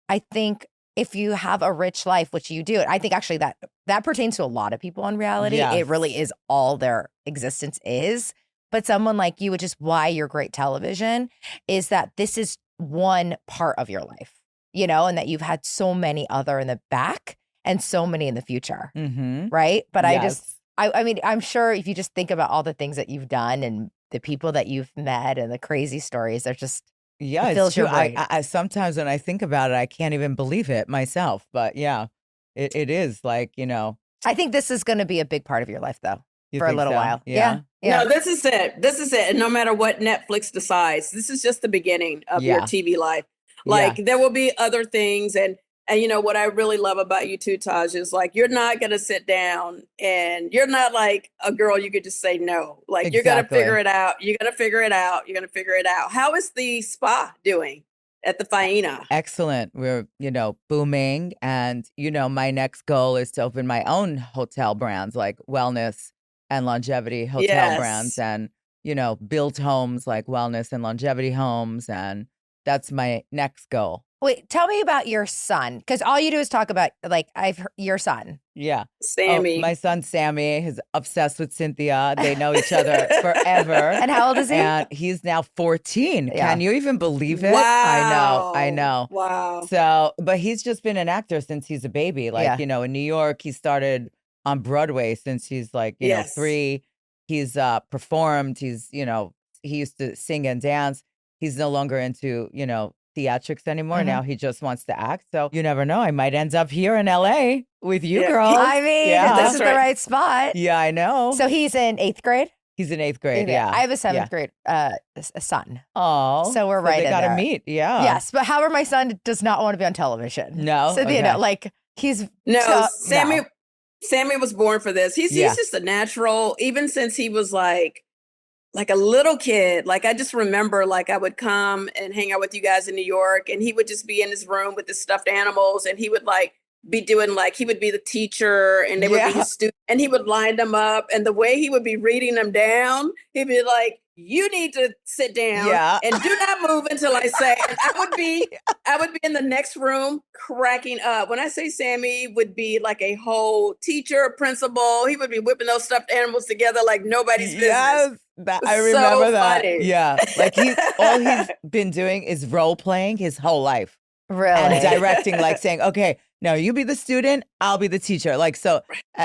I think if you have a rich life, which you do, I think actually that pertains to a lot of people on reality. Yes. It really is all their existence is. But someone like you, which is why you're great television, is that this is one part of your life, and that you've had so many other in the back and so many in the future. Mm-hmm. Right. But Yes. I mean, I'm sure if you just think about all the things that you've done and the people that you've met and the crazy stories, they're just, Yeah, it it's fills true. your brain. I sometimes when I think about it, I can't even believe it myself. But yeah, it is like, I think this is going to be a big part of your life though, you for a think little so? while. Yeah. No, this is it. This is it. And no matter what Netflix decides, this is just the beginning of your Yeah. TV life. Yeah. Like there will be other things. And what I really love about you too, Taj, is like you're not gonna sit down and you're not like a girl you could just say no. Like you're gonna Exactly. figure it out. You're gonna figure it out. You're gonna figure it out. How is the spa doing at the Faena? Excellent. We're, booming. And, my next goal is to open my own hotel brands like wellness and longevity hotel Yes. brands and, build homes like wellness and longevity homes. And that's my next goal. Wait, tell me about your son. Because all you do is talk about like your son. Yeah. Sammy. Oh, my son, Sammy, is obsessed with Cynthia. They know each other forever. And how old is he? And he's now 14. Yeah. Can you even believe it? Wow. I know. Wow. So, but he's just been an actor since he's a baby. Like, in New York, he started on Broadway since he's like, Yes. 3. He's performed. He's, he used to sing and dance. He's no longer into, theatrics anymore. Mhm. Now he just wants to act. So you never know. I might end up here in LA with you Yeah. girls. I mean, Yeah. this That's is the right. right spot. Yeah, I know. So he's in 8th grade? He's in 8th grade. Okay. Yeah. I have a 7th grade a son. Oh, So we're right They in got to there. meet. Yeah. Yes, but however, my son does not want to be on television. No? So, Okay. like he's No, so- Sammy was born for this. He's Yeah. just a natural, even since he was like a little kid. Like I just remember like I would come and hang out with you guys in New York, and he would just be in his room with the stuffed animals, and he would like be doing like he would be the teacher and they would be Yeah. his student, and he would line them up, and the way he would be reading them down, he'd be like, "You need to sit down Yeah. and do not move until I say." And I would be in the next room cracking up. When I say Sammy would be like a whole teacher, principal, he would be whipping those stuffed animals together like nobody's business. Yes. I So remember that. funny. Yeah. Like all he's been doing is role playing his whole life really. and directing, like saying, okay, No, you be the student, I'll be the teacher. Like, so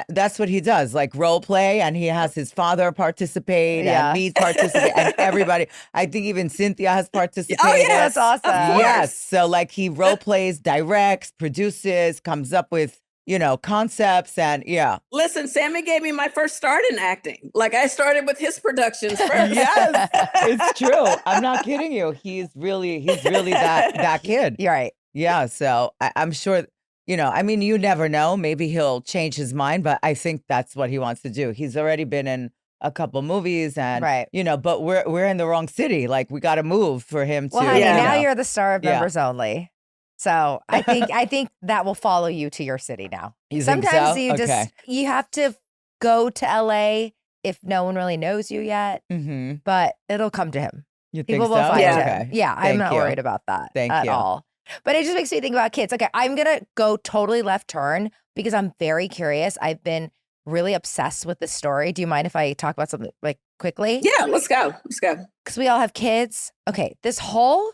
that's what he does, like role play. And he has his father participate Yeah. and me participate and everybody. I think even Cynthia has participated. Oh, yes. That's awesome. Of course. Yes. So like he role plays, directs, produces, comes up with, concepts and yeah. Listen, Sammy gave me my first start in acting. Like I started with his productions first. Yes, it's true. I'm not kidding you. He's really that kid. You're right. Yeah. So I'm sure, I mean, you never know. Maybe he'll change his mind, but I think that's what he wants to do. He's already been in a couple movies and, Right. but we're in the wrong city. Like we got to move for him to. Well, honey, Yeah. now you're the star of Yeah. members only. So I think that will follow you to your city now. You think Sometimes so? you Okay. you have to go to LA if no one really knows you yet, Mm-hmm. but it'll come to him. You think People so? will find Yeah. him. Okay. Yeah, I'm Thank not you. worried about that Thank at you. all. But it just makes me think about kids. Okay, I'm gonna go totally left turn because I'm very curious. I've been really obsessed with this story. Do you mind if I talk about something like quickly? Yeah, let's go. Let's go. Because we all have kids. Okay, this whole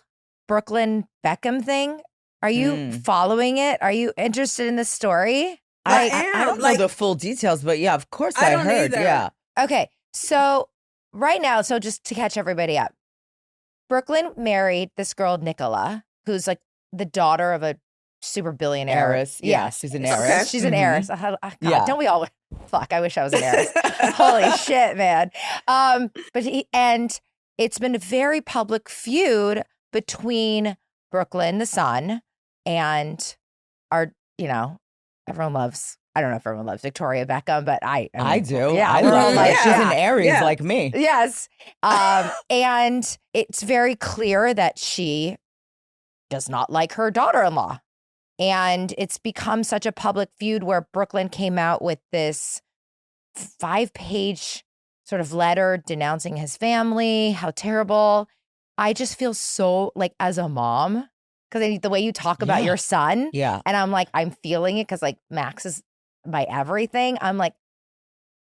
Brooklyn Beckham thing. Are you following it? Are you interested in this story? I I don't am, like- know the full details, but yeah, of course I I don't heard. either. Yeah. Okay, so right now, so just to catch everybody up, Brooklyn married this girl, Nicola, who's like the daughter of a super billionaire. Heiress. Yeah, Yes. she's an Okay. heiress. She's an Mhm. heiress. God, Yeah. don't we all? Fuck, I wish I was an heiress. Holy shit, man. And it's been a very public feud between Brooklyn, the son, and our, everyone loves, I don't know if everyone loves Victoria Beckham, but I do. Yeah, I we're all love her. like, She's yeah. an Aries Yeah. like me. Yes. And it's very clear that she does not like her daughter-in-law. And it's become such a public feud where Brooklyn came out with this 5-page sort of letter denouncing his family, how terrible. I just feel so like as a mom, because the way you talk about Yeah. your son, Yeah. and I'm like, I'm feeling it because like Max is my everything. I'm like,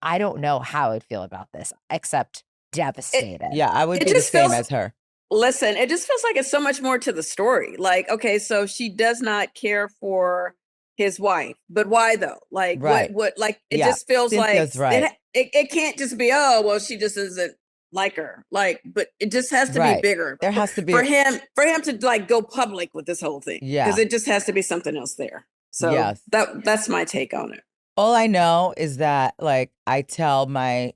I don't know how I'd feel about this except devastated. Yeah. I would It be the just same feels- as her. Listen, it just feels like it's so much more to the story. Like, okay, so she does not care for his wife, but why though? Like, Right. what, like, it Yeah, just feels Cynthia's like right. it can't just be, oh, well, she just doesn't like her. Like, but it just has to Right. be bigger. There has to be. for him to like go public with this whole thing. Yeah. Because it just has to be something else there. So Yes. that's my take on it. All I know is that, like, I tell my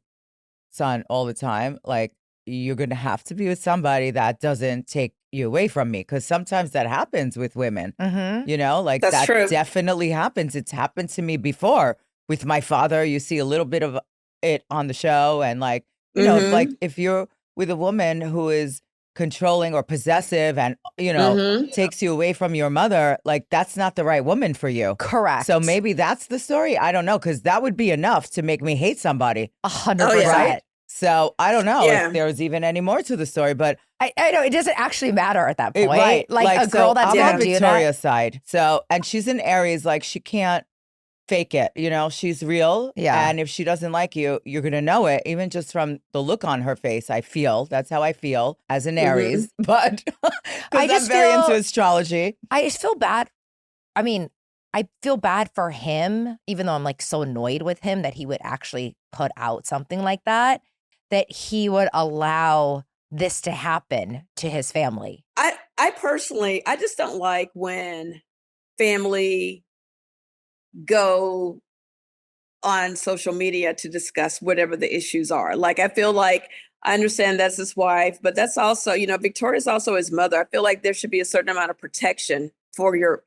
son all the time, like, you're going to have to be with somebody that doesn't take you away from me. Because sometimes that happens with women, Mm-hmm. like That's that true. definitely happens. It's happened to me before with my father. You see a little bit of it on the show. And like, Mhm. like if you're with a woman who is controlling or possessive and, Mhm. takes you away from your mother, like that's not the right woman for you. Correct. So maybe that's the story. I don't know, because that would be enough to make me hate somebody. 100%. Oh, yeah. So I don't know Yeah. if there's even any more to the story, but I know it doesn't actually matter at that point. right, Like a so girl that's I'm gonna on do Victoria's side. So, and she's in Aries, like she can't fake it. She's real. Yeah. And if she doesn't like you, you're gonna know it, even just from the look on her face. I feel that's how I feel as an Aries, but I I'm just very feel- into astrology. I just feel bad. I mean, I feel bad for him, even though I'm like so annoyed with him that he would actually put out something like that he would allow this to happen to his family. I personally, I just don't like when family go on social media to discuss whatever the issues are. Like, I feel like I understand that's his wife, but that's also, Victoria's also his mother. I feel like there should be a certain amount of protection for your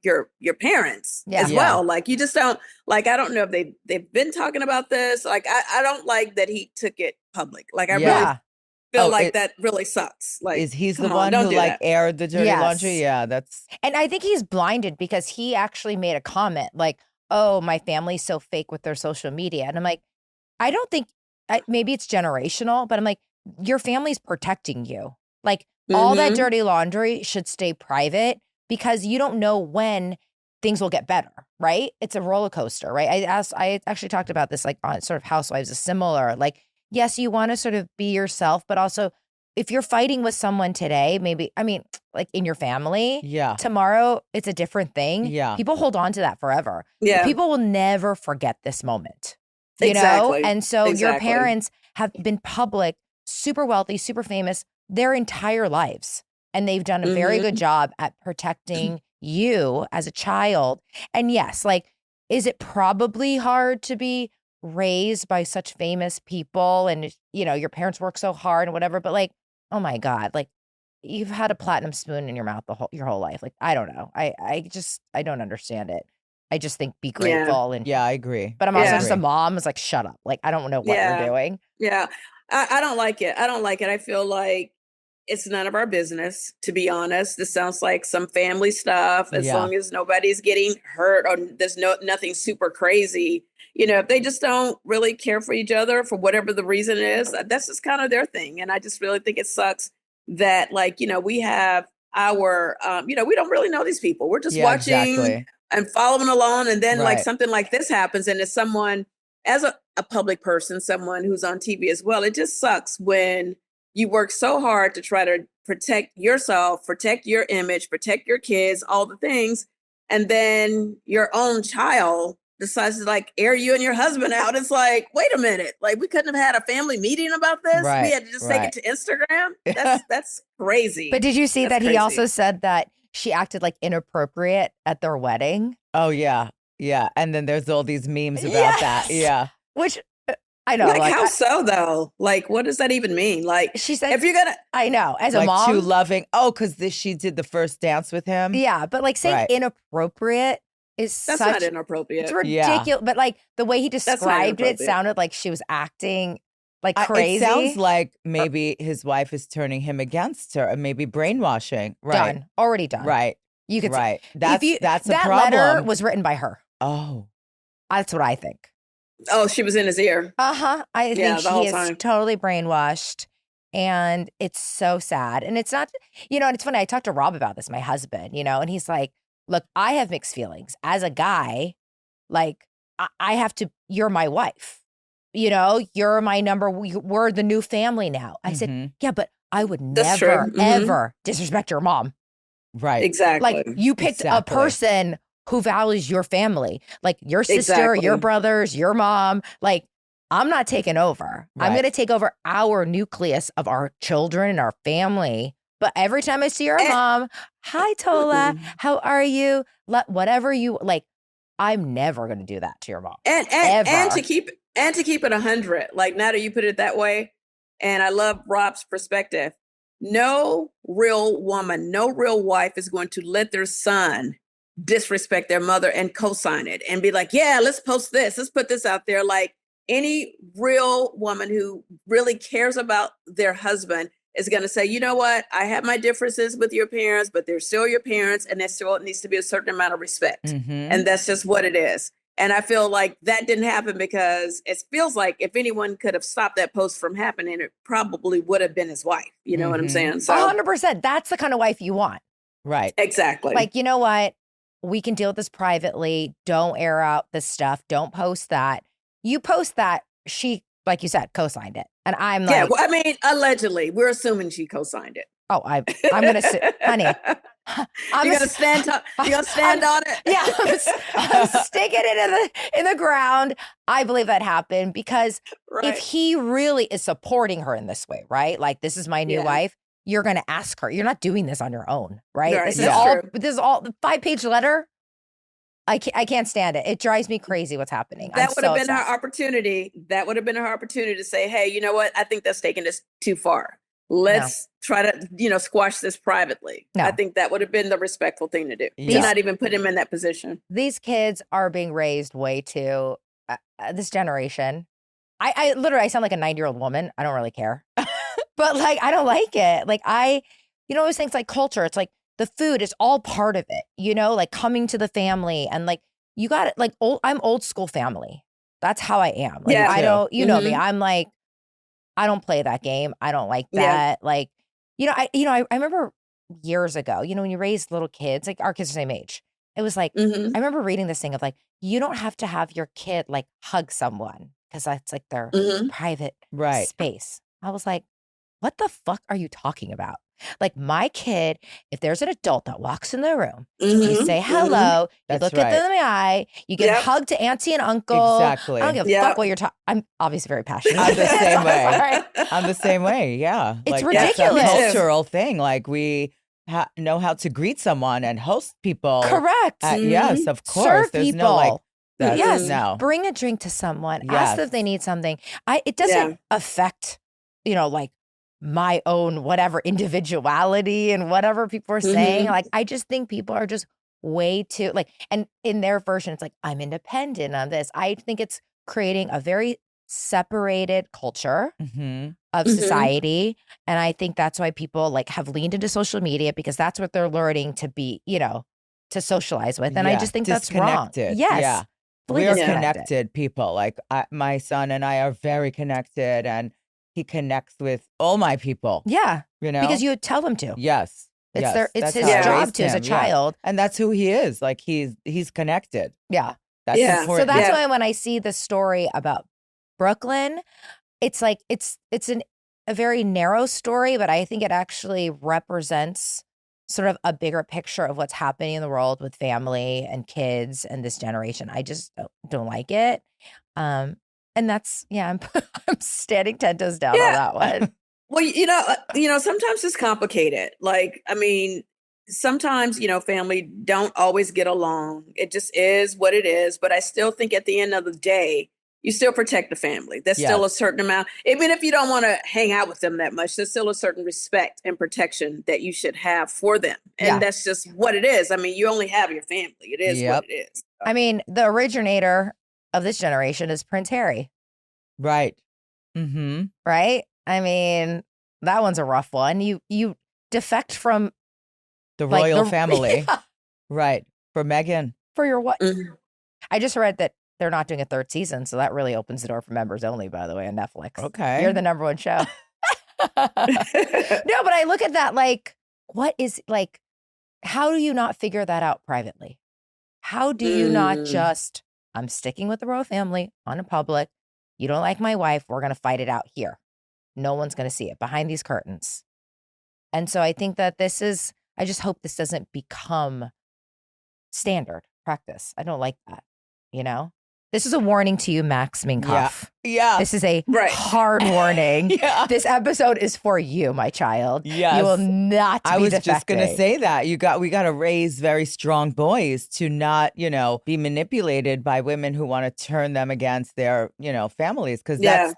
parents as Yeah. well. Like, you just don't, like, I don't know if they've been talking about this. Like, I don't like that he took it public. Like, I really Yeah. feel Oh, like it- that really sucks. Like, He's the come on, one don't who do like that. aired the dirty Yes. laundry? Yeah, that's And I think he's blinded because he actually made a comment like, oh, my family's so fake with their social media. And I'm like, I don't think, maybe it's generational, but I'm like, your family's protecting you. Like all that Mhm. dirty laundry should stay private because you don't know when things will get better, right? It's a roller coaster, right? I actually talked about this like on sort of Housewives is similar. Like, yes, you want to sort of be yourself, but also if you're fighting with someone today, maybe, I mean, like in your family, Yeah. tomorrow it's a different thing. Yeah. People hold on to that forever. Yeah. People will never forget this moment, you know? Exactly. And so your Exactly. parents have been public, super wealthy, super famous their entire lives. And they've done a very good job at protecting you as a child. And yes, like, is it probably hard to be raised by such famous people and, you know, your parents work so hard and whatever, but like, oh my God, like you've had a platinum spoon in your mouth your whole life. Like, I don't know. I don't understand it. I just think be Yeah. grateful. And Yeah, I agree. but I'm also Yeah. just a mom. It's like, shut up. Like, I don't know what Yeah. you're doing. Yeah. I don't like it. I don't like it. I feel like it's none of our business, to be honest. This sounds like some family stuff. As Yeah. long as nobody's getting hurt or there's nothing super crazy. You know, if they just don't really care for each other for whatever the reason is, that's just kind of their thing. And I just really think it sucks that, like, you know, we have our, you know, we don't really know these people. We're just Yeah, watching exactly. and following along. And then like Right. something like this happens and it's someone, as a public person, someone who's on TV as well. It just sucks when you work so hard to try to protect yourself, protect your image, protect your kids, all the things. And then your own child decides to like air you and your husband out. It's like, wait a minute, like we couldn't have had a family meeting about this. We Right. had to just take Right. it to Instagram. That's crazy. But did you see That's that he also crazy. said that she acted like inappropriate at their wedding? Oh yeah. Yeah. And then there's all these memes about that. Yes! Yeah. Which I know, Like, like how so though? Like, what does that even mean? Like, she said, if you're gonna, I know, as a Like mom, too loving. Oh, because she did the first dance with him. yeah, but like saying Right. inappropriate is that's such not inappropriate. it's Yeah. ridiculous. But like the way he not described it inappropriate. sounded like she was acting like It crazy. sounds like maybe his wife is turning him against her, and maybe brainwashing. Right. Done, already done. Right. You could Right. if That's a that problem. letter was written by her. Oh. That's what I think. Oh, she was in his ear. I Yeah, think the she whole is time. totally brainwashed, and it's so sad. And it's not, you know, and it's funny. I talked to Rob about this, my husband, you know, and he's like, "Look, I have mixed feelings as a guy. Like, I have to. You're my wife. You know, you're my number. We're the new family now." I said, Mhm. "Yeah, but I would That's true. never, Mhm. ever disrespect your mom. Right. Exactly. Like, you picked a Exactly. person who values your family, like your sister, your Exactly. brothers, your mom. Like, I'm not taking over. I'm Right. going to take over our nucleus of our children and our family. But every time I see your And- mom, hi, Tola, Mhm. how are you? Whatever you like, I'm never going to do that to your mom. and Ever. to keep it 100. Like, now that you put it that way, and I love Rob's perspective. No real woman, no real wife is going to let their son disrespect their mother and co-sign it and be like, yeah, let's post this, let's put this out there. Like, any real woman who really cares about their husband is going to say, you know what, I have my differences with your parents, but they're still your parents, and there still needs to be a certain amount of respect. Mhm. And that's just what it is. And I feel like that didn't happen because it feels like if anyone could have stopped that post from happening, it probably would have been his wife. You know what I'm Mhm. saying? So 100%. That's the kind of wife you want. Right. exactly. Like, you know what? We can deal with this privately. Don't air out this stuff. Don't post that. You post that, she, like you said, co-signed it. And I'm like, yeah, well, I mean, allegedly, we're assuming she co-signed it. oh, I'm gonna honey. You're gonna stand. You're gonna stand on it. Yeah, I'm sticking it in the ground. I believe that happened because Right. if he really is supporting her in this way, right? Like, this is my new Yeah. wife. You're gonna ask her. You're not doing this on your own, right? Right, This is that's all. true. This is all the 5-page letter. I can't stand it. It drives me crazy what's happening. That I'm would have so been her upset. opportunity. That would have been her opportunity to say, hey, you know what? I think that's taking this too far. Let's try to, squash this privately. No. I think that would have been the respectful thing to do. Yeah. To not even put him in that position. These kids are being raised way too. This generation, I literally I sound like a 90-year-old woman. I don't really care, but like I don't like it. Like always think it's like culture. It's like the food is all part of it. Like coming to the family and like you got it. Like I'm old school family. That's how I am. Like Yeah. I don't. You know me. Mhm. I'm like I don't play that game. I don't like Yeah. that. Like I remember years ago. When you raise little kids, like our kids are the same age. It was like Mhm. I remember reading this thing of like, you don't have to have your kid like hug someone because that's like their Mhm. private Right. space. I was like, what the fuck are you talking about? Like my kid, if there's an adult that walks in the room, you say hello, you That's look at them right. in the eye, you give a Yep. hug to auntie and uncle. Exactly. I don't give a Yep. fuck what you're talking. I'm obviously very passionate. I'm the same way. Sorry. I'm the same way. Yeah. It's Like that's a ridiculous. cultural thing. Like we know how to greet someone and host people. Correct. Yes, of course. Serve There's people. no like that's, Yes. no. Bring a drink to someone. Ask them if they need something. It doesn't affect, like my own whatever individuality and whatever people are saying. Like, I just think people are just way too like, and in their version, it's like, I'm independent on this. I think it's creating a very separated culture of society. And I think that's why people like have leaned into social media because that's what they're learning to be, to socialize with. And I just think that's wrong. Disconnected. Yes. Yeah. Fully We are disconnected. connected people. Like my son and I are very connected and he connects with all my people. Yeah. Because you would tell them to. Yes. It's yes. it's That's his how I job raised to as a him, yeah. child. And that's who he is. Like he's connected. Yeah. That's Yeah. important. So that's why when I see the story about Brooklyn, it's like it's a very narrow story, but I think it actually represents sort of a bigger picture of what's happening in the world with family and kids and this generation. I just don't like it. And that's I'm standing 10 toes down on that one. Well, sometimes it's complicated. Like, I mean, sometimes, family don't always get along. It just is what it is. But I still think at the end of the day, you still protect the family. There's still a certain amount, even if you don't want to hang out with them that much, there's still a certain respect and protection that you should have for them. And that's just what it is. I mean, you only have your family. It is what it is. I mean, the originator of this generation is Prince Harry. Right. Mm-hmm. Right? I mean, that one's a rough one. You defect from the royal family. Yeah. Right. For Meghan. For your what? Mm-hmm. I just read that they're not doing a third season, so that really opens the door for members only, by the way, on Netflix. Okay. You're the number one show. No, but I look at that like, what is like, how do you not figure that out privately? How do you not just, I'm sticking with the royal family on a public. You don't like my wife. We're going to fight it out here. No one's going to see it behind these curtains. And so I think that I just hope this doesn't become standard practice. I don't like that, This is a warning to you, Max Minkoff. Yeah. This is a hard warning. This episode is for you, my child. Yes. You will not be I was defecting. just going to say that. We got to raise very strong boys to not, be manipulated by women who want to turn them against their, families because that's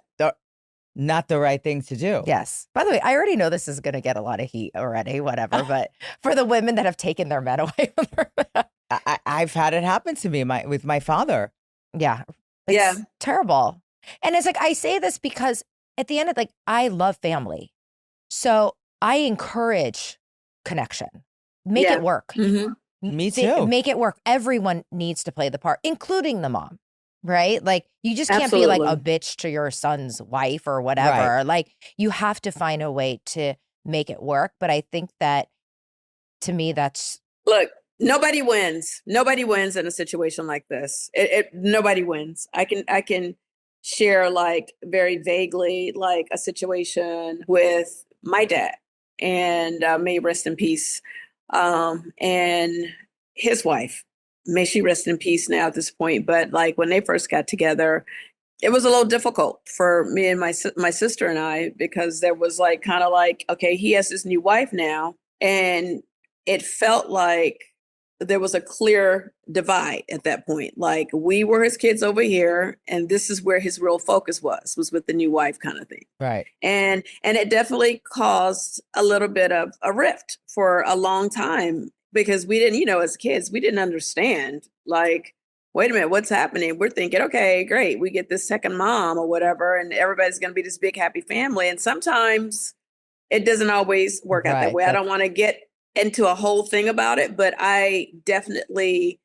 not the right thing to do. Yes. By the way, I already know this is going to get a lot of heat already, whatever. But for the women that have taken their men away from their I've had it happen to me with my father. Yeah. It's terrible. And it's like, I say this because at the end of I love family. So I encourage connection. Make it work. Mm-hmm. Me too. Make it work. Everyone needs to play the part, including the mom. Right? Like you just can't be like a bitch to your son's wife or whatever. Right. Like you have to find a way to make it work. But I think that to me, look, nobody wins. Nobody wins in a situation like this. Nobody wins. I can share very vaguely a situation with my dad and may he rest in peace. And his wife. May she rest in peace now at this point. But when they first got together, it was a little difficult for me and my sister and I, because there was okay, he has this new wife now. And it felt like there was a clear divide at that point. We were his kids over here, and this is where his real focus was with the new wife kind of thing. Right. And it definitely caused a little bit of a rift for a long time. Because we didn't, as kids, we didn't understand, wait a minute, what's happening? We're thinking, okay, great. We get this second mom or whatever, and everybody's going to be this big, happy family. And sometimes it doesn't always work out that way. I don't want to get into a whole thing about it, but I definitely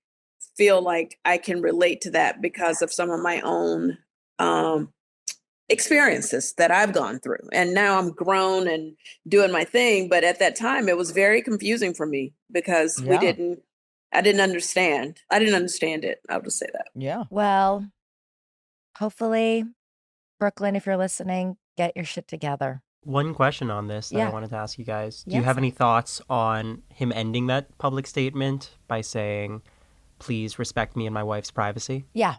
feel like I can relate to that because of some of my own experiences that I've gone through. And now I'm grown and doing my thing. But at that time, it was very confusing for me because I didn't understand. I didn't understand it. I'll just say that. Yeah. well, hopefully, Brooklyn, if you're listening, get your shit together. One question on this that I Yeah. wanted to ask you guys. Do you Yes. have any thoughts on him ending that public statement by saying, please respect me and my wife's privacy? Yeah.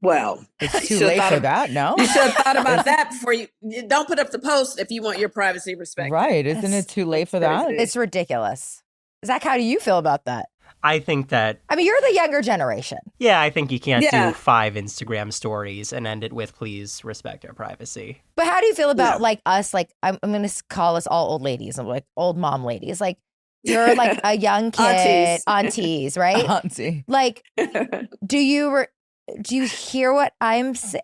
Well, It's you too should have late thought for of- that, no? You should have thought about that before you don't put up the post if you want your privacy respected. Right. Isn't That's- it too late that's for that? crazy. It's ridiculous. Zach, how do you feel about that? I think that, I mean, you're the younger generation. yeah, I think you can't Yeah. do 5 Instagram stories and end it with, please respect our privacy. But how do you feel about Yeah. like us? Like I'm going to call us all old ladies. I'm like old mom ladies. Like you're like a young kid, aunties, right? Auntie. Like, do you hear what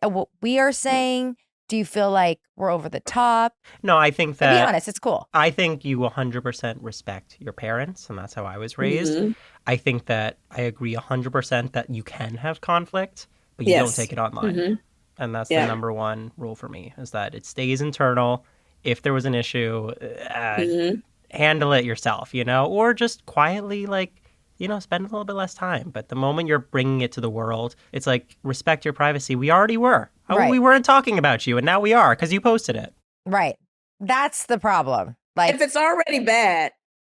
what we are saying? Do you feel like we're over the top? No, I think To be that honest, it's cool. I think you 100% respect your parents, and that's how I was raised. Mhm. I think that I agree 100% that you can have conflict, but you don't Yes. take it online. Mhm. And that's Yeah. the number one rule for me, is that it stays internal. If there was an issue, Mhm. handle it yourself, or just quietly, spend a little bit less time. But the moment you're bringing it to the world, it's like, respect your privacy. We already were. Oh, Right. we weren't talking about you, and now we are because you posted it. Right. That's the problem. Like, If it's already bad,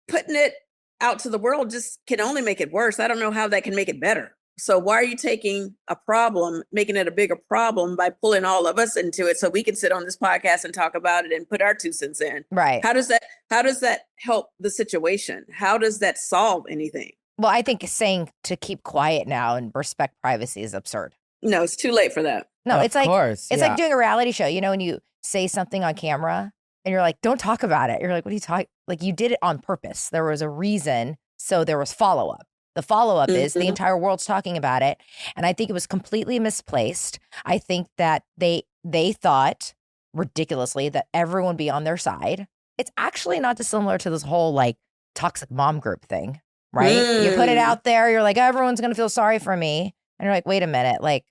putting it out to the world just can only make it worse. I don't know how that can make it better. So why are you taking a problem, making it a bigger problem by pulling all of us into it so we can sit on this podcast and talk about it and put our 2 cents in? right. How does that help the situation? How does that solve anything? Well, I think saying to keep quiet now and respect privacy is absurd. No, it's too late for that. No, Of it's like course, it's yeah. like doing a reality show. You know, when you say something on camera and you're like, "Don't talk about it." You're like, "What are you talking?" Like you did it on purpose. There was a reason, so there was follow up. The follow up is the Mhm. entire world's talking about it, and I think it was completely misplaced. I think that they thought ridiculously that everyone would be on their side. It's actually not dissimilar to this whole like toxic mom group thing, right? You put it Mm. out there, you're like, everyone's gonna feel sorry for me, and you're like, wait a minute, like.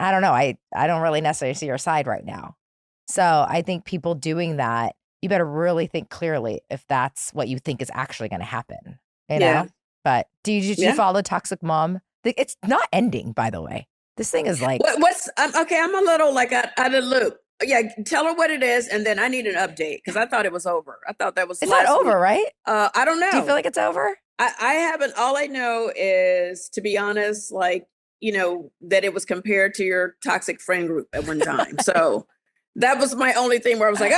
I don't know. I don't really necessarily see your side right now. So I think people doing that, you better really think clearly if that's what you think is actually going to happen. You Yeah. know? But do you Yeah. follow Toxic Mom? It's not ending, by the way. This thing is like, Okay, I'm a little like out of the loop. Yeah, tell her what it is, and then I need an update because I thought it was over. I thought that was it's not last over, week. right? I don't know. Do you feel like it's over? I haven't. All I know is, to be honest, like, that it was compared to your toxic friend group at one time. So that was my only thing where I was like,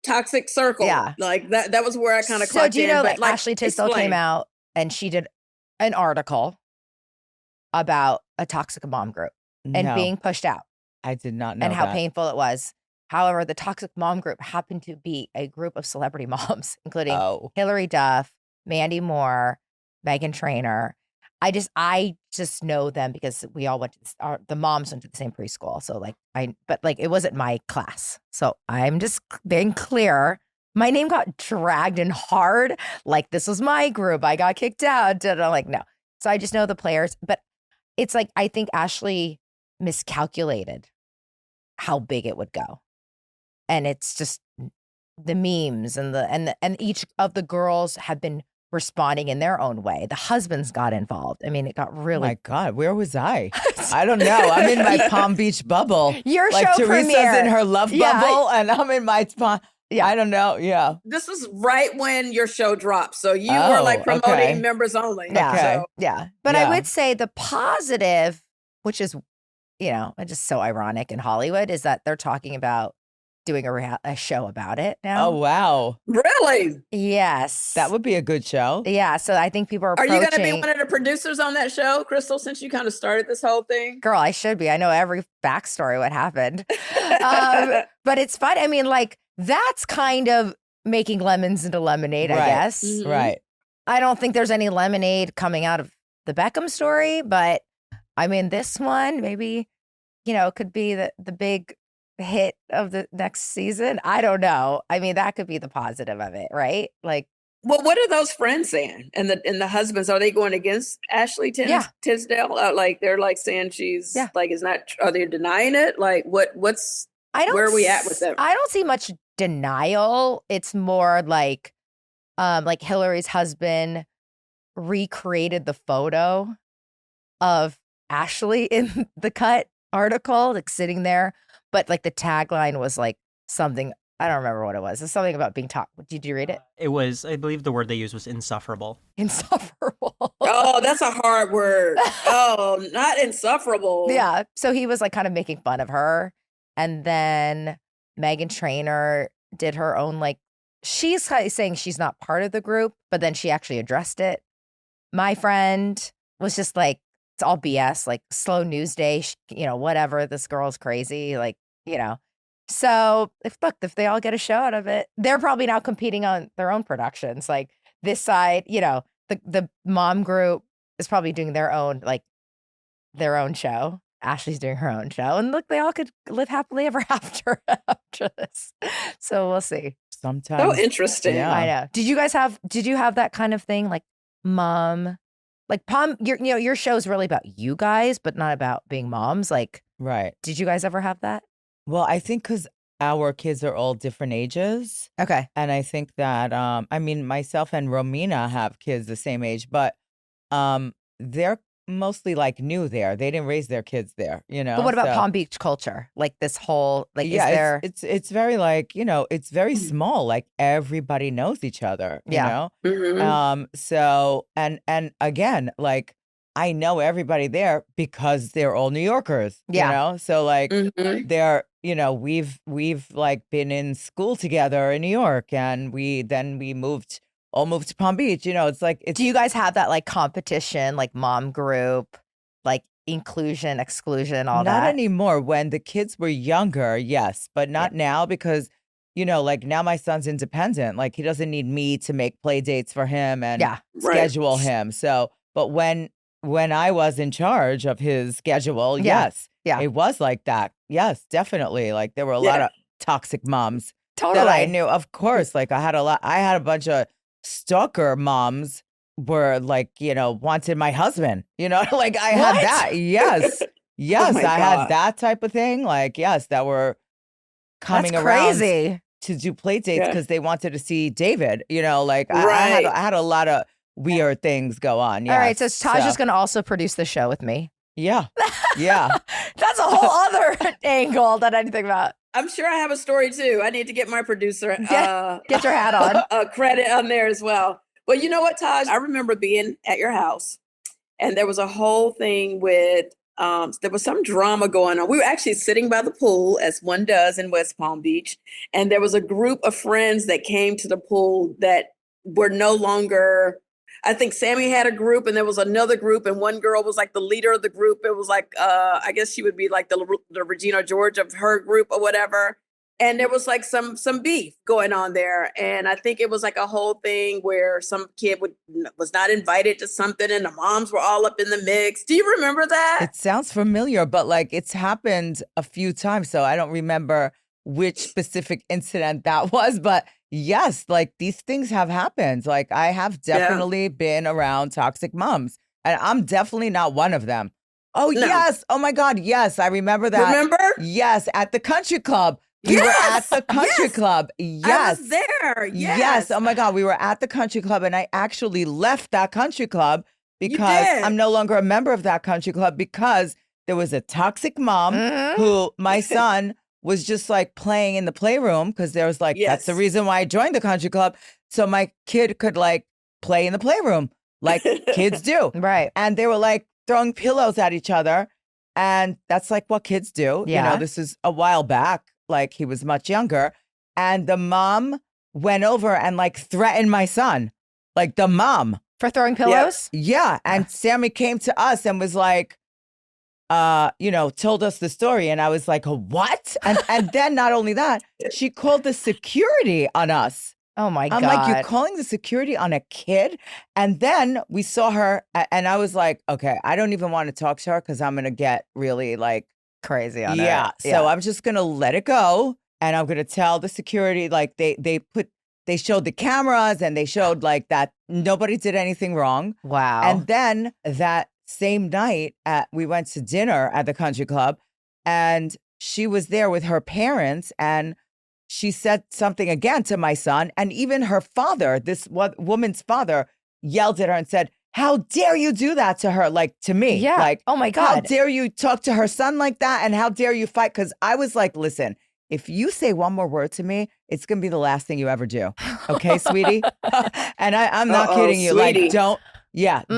toxic circle. Yeah. Like that was where I kind of So clocked do you in. know But that like, Ashley Tisdale explain. came out and she did an article about a toxic mom group and No, being pushed out? I did not know And how that. painful it was. However, the toxic mom group happened to be a group of celebrity moms, including Oh, Hillary Duff, Mandy Moore, Megan Trainor. I just know them because we all went to the moms went to the same preschool. So but it wasn't my class. So I'm just being clear. My name got dragged in hard. Like this was my group. I got kicked out. And I'm like, no. So I just know the players. But it's like, I think Ashley miscalculated how big it would go. And it's just the memes and each of the girls have been responding in their own way. The husbands got involved. I mean, it got oh really. my God, where was I? I don't know. I'm in my Palm Beach bubble. Your Like show Teresa's premiere. in her love Yeah, bubble, and I'm in my Yeah. I don't know. Yeah. This was right when your show dropped. So you were like Oh, promoting okay. members only. Yeah. Okay. So, Yeah. But I Yeah. would say the positive, which is, it's just so ironic in Hollywood, is that they're talking about doing a show about it now. Oh wow, really? Yes. that would be a good show. Yeah. So I think people are Are approaching. you going to be one of the producers on that show, Crystal, since you kind of started this whole thing? Girl, I should be. I know every backstory, what happened. But it's fun. I mean, like, that's kind of making lemons into lemonade, I Right. guess. Mhm. Right. I don't think there's any lemonade coming out of the Beckham story, but I mean, this one maybe, could be the big hit of the next season. I don't know. I mean, that could be the positive of it, right? Like, Well, what are those friends saying? And the husbands, are they going against Ashley Yeah. Tisdale? Like they're like saying she's Yeah. like, is not, are they denying it? Like what's, where are we at with them? I don't see much denial. It's more like Hillary's husband recreated the photo of Ashley in the Cut article, like sitting there, but like the tagline was like something. I don't remember what it was. It's something about being toxic. Did you read it? It was, I believe the word they used was insufferable. Insufferable. Oh, that's a hard word. Oh, not insufferable. Yeah. So he was like kind of making fun of her. And then Megan Trainor did her own, like, she's saying she's not part of the group, but then she actually addressed it. My friend was just like, it's all BS, like slow news day, whatever. This girl's crazy, like, So if they all get a show out of it, they're probably now competing on their own productions. Like this side, the mom group is probably doing their own show. Ashley's doing her own show, and look, they all could live happily ever after this. So we'll see. Sometimes. So interesting. Yeah. I know. Did you have that kind of thing, like mom, like Pom? Your show's really about you guys, but not about being moms. Like, Right. did you guys ever have that? Well, I think because our kids are all different ages. Okay. And I think that, myself and Romina have kids the same age, but they're mostly like new there. They didn't raise their kids there, But what about so- Palm Beach culture? Like this whole, like, yeah, is there? it's very like, it's very small. Like everybody knows each other, Yeah. Mhm. So, and again, like I know everybody there because they're all New Yorkers, Yeah. So like Mhm. they're, we've like been in school together in New York, and we moved to Palm Beach. It's like Do you guys have that like competition, like mom group, like inclusion, exclusion, all not that? anymore. When the kids were younger, yes, but not now because, like now my son's independent. Like he doesn't need me to make play dates for him and Yeah. Right. schedule him. So, but when I was in charge of his schedule, Yeah. yes, Yeah. it was like that. Yes, definitely. Like there were a lot Yeah. of toxic moms Totally. that I knew. Of course, like I had a bunch of stalker moms were like, wanted my husband, like I had What? that. Yes. Yes, my I had God. that type of thing. Like, yes, that were coming That's around crazy. to do play dates Yeah. because they wanted to see David. Like Right. I had a lot of weird things go on. All right. So yes, Taja's going to also produce the show with me. yeah. Yeah. That's a whole other angle that I didn't think about. I'm sure I have a story too. I need to get my producer Get your hat on. a credit on there as well. Well, you know what, Taj? I remember being at your house, and there was a whole thing with there was some drama going on. We were actually sitting by the pool, as one does in West Palm Beach, and there was a group of friends that came to the pool that were no longer. I think Sammy had a group, and there was another group, and one girl was like the leader of the group. It was like, I guess she would be like the Regina George of her group or whatever. And there was like some beef going on there, and I think it was like a whole thing where some kid was not invited to something, and the moms were all up in the mix. Do you remember that? It sounds familiar, but like it's happened a few times, so I don't remember which specific incident that was, but yes, like these things have happened. Like I have definitely been around toxic moms, and I'm definitely not one of them. Oh, No. yes. Oh my God. Yes. I remember that. Remember? Yes. At the country club. We were at the country club. I Yes. was there. Yes. Yes. Oh my God. We were at the country club, and I actually left that country club because did. I'm no longer a member of that country club because there was a toxic mom Mhm. who my son was just like playing in the playroom because there was like, that's the Yes. reason why I joined the country club. So my kid could like play in the playroom like kids do. Right. And they were like throwing pillows at each other. And that's like what kids do. Yeah. This is a while back. Like he was much younger. And the mom went over and like threatened my son. Like the mom. For throwing pillows? Yeah. And Sammy came to us and was like, told us the story. And I was like, what? And then not only that, she called the security on us. Oh my I'm God. like, you're calling the security on a kid? And then we saw her and I was like, okay, I don't even want to talk to her because I'm going to get really like crazy on yeah. it. So I'm just going to let it go. And I'm going to tell the security, like they showed the cameras and they showed like that nobody did anything wrong. Wow. And then that same night we went to dinner at the country club, and she was there with her parents, and she said something again to my son, and even her father, this woman's father, yelled at her and said, how dare you do that to her? Like to me. Yeah. Like, oh my how God. dare you talk to her son like that? And how dare you fight? Because I was like, listen, if you say one more word to me, it's going to be the last thing you ever do. Okay, sweetie? And I'm not kidding you. Sweetie. Like,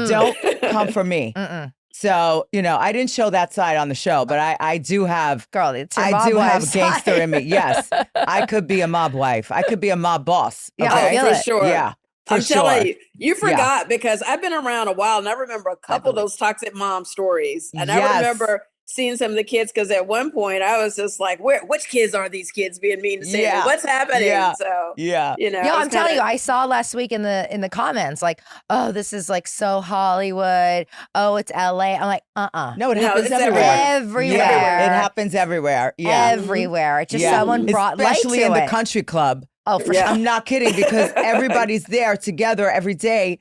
don't come for me. Mm-mm. So, I didn't show that side on the show, but I do have, Girl, it's your I mob do wife have gangster side. in me. Yes. I could be a mob wife. I could be a mob boss. Yeah, Okay? I feel for it. sure. Yeah. For I'm sure. telling you, you forgot because I've been around a while and I remember a couple of believe- those toxic mom stories. And Yes. I remember seeing some of the kids because at one point I was just like, which kids are these kids being mean to Sammy? Yeah. What's happening? Yeah. So, Yeah. you know. Yeah, I was I'm telling you, kinda- I saw last week in the comments like, oh, this is like so Hollywood. Oh, it's LA. I'm like, No, it No, happens it's everywhere. everywhere. Yeah, it happens everywhere. Yeah. Everywhere. It's just Yeah. someone brought light Especially to in the it. country club. Oh, for Yeah. sure. I'm not kidding because everybody's there together every day,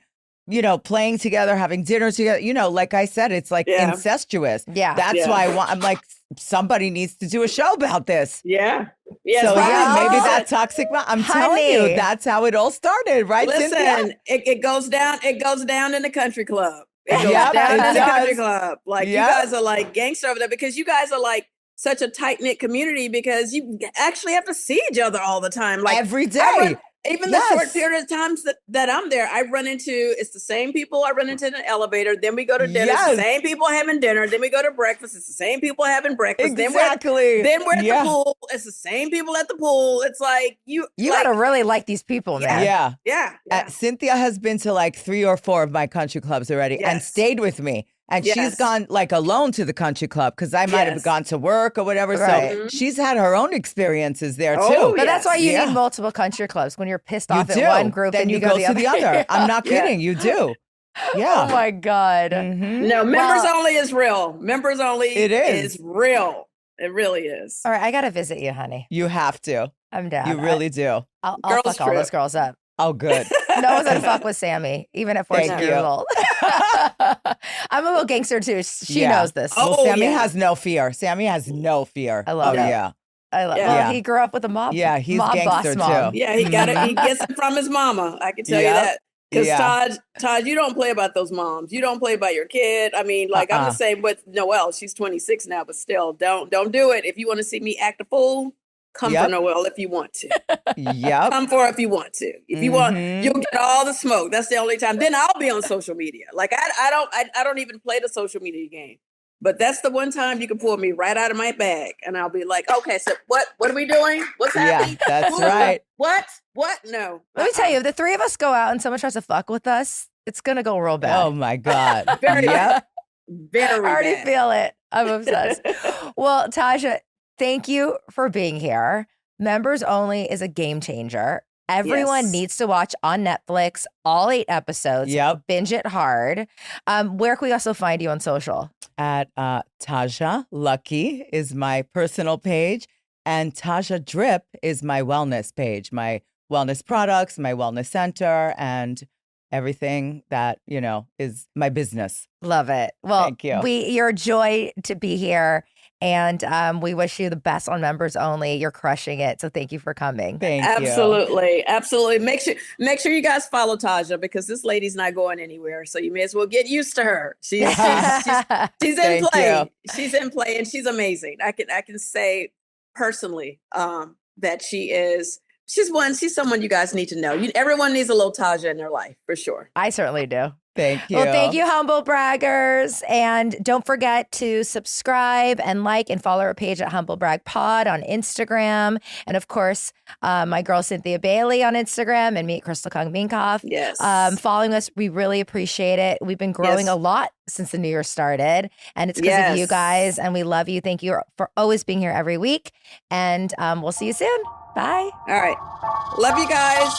playing together, having dinner together. Like I said, it's like Yeah. incestuous. Yeah. That's Yeah. why I'm like, somebody needs to do a show about this. Yeah. Yeah. So it's yeah, probably- maybe listen, that toxic. I'm telling you, Honey. that's how it all started, right, Cynthia? Listen, it goes down. It goes down in the country club. It goes Yep, down it in the country does. club. Like Yep. you guys are like gangster over there because you guys are like such a tight knit community because you actually have to see each other all the time. Like Every I day. run- even the short Yes. period of times that I'm there, I run into it's the same people I run into in the elevator. Then we go to dinner. It's Yes. the same people having dinner. Then we go to breakfast. It's the same people having breakfast. Exactly. Then we're at Yeah. the pool. It's the same people at the pool. It's like you You like, gotta really like these people, man. Yeah. yeah. Cynthia has been to like 3 or 4 of my country clubs already and Yes. stayed with me. And she's Yes. gone like alone to the country club because I might have Yes. gone to work or whatever. Right. So she's had her own experiences there Oh, too. But that's why you Yeah. need multiple country clubs. When you're pissed You off do. at one group, then and you go go to to the other. I'm not Yeah. kidding. You do. Yeah. Oh my God. Mhm. No, members Well- only is real. Members only It is. real. It really is. All right, I gotta visit you, honey. You have to. I'm down. You really do. I'll Girls fuck all trip. those girls up. Oh, good. No one's gonna fuck with Sammy, even at 14 Thank years you. old. I'm a little gangster too. She Yeah. knows this. Oh, Well, Sammy yeah. has no fear. Sammy has no fear. I love oh, it. yeah. I love. Yeah. Well, Yeah. he grew up with a mob. Yeah, he's mob boss gangster, mom. too. Yeah, he got it. He gets it from his mama. I can tell you Yep. that. Because Yeah. Todd, you don't play about those moms. You don't play about your kid. I mean, like I'm the same with Noelle. She's 26 now, but still, don't do it. If you want to see me act a fool, come for Yep. Noelle if you want to. Yep. Come for her if you want to. If you want, Mhm. you'll get all the smoke. That's the only time. Then I'll be on social media. Like I don't even play the social media game. But that's the one time you can pull me right out of my bag, and I'll be like, "Okay, so what are we doing? What's Yeah, happening? that's Who? right. What? No. Let me tell you, if the three of us go out and someone tries to fuck with us, it's gonna go real bad. Oh, my God. Very Yep. Very I already bad. feel it. I'm obsessed. Well, Taja, thank you for being here. Members Only is a game changer. Everyone Yes. needs to watch on Netflix all 8 episodes. Yep. Binge it hard. Where can we also find you on social? At Taja Lucky is my personal page, and Taja Drip is my wellness page, my wellness products, my wellness center, and everything that, is my business. Love it. Well, Thank you. You're a joy to be here. And we wish you the best on Members Only. You're crushing it. So thank you for coming. Thank you. Absolutely. Make sure you guys follow Taja because this lady's not going anywhere. So you may as well get used to her. She's in Thank play. you. She's in play and she's amazing. I can say personally that she's someone you guys need to know. Everyone needs a little Taja in their life for sure. I certainly do. Thank you. Well, thank you, Humble Braggers. And don't forget to subscribe and like and follow our page at Humble Brag Pod on Instagram. And of course, my girl Cynthia Bailey on Instagram and me at Crystal Kong Minkoff. Yes. Following us, we really appreciate it. We've been growing Yes. a lot since the new year started. And it's because of you Yes. guys. And we love you. Thank you for always being here every week. And we'll see you soon. Bye. All right. Love you guys.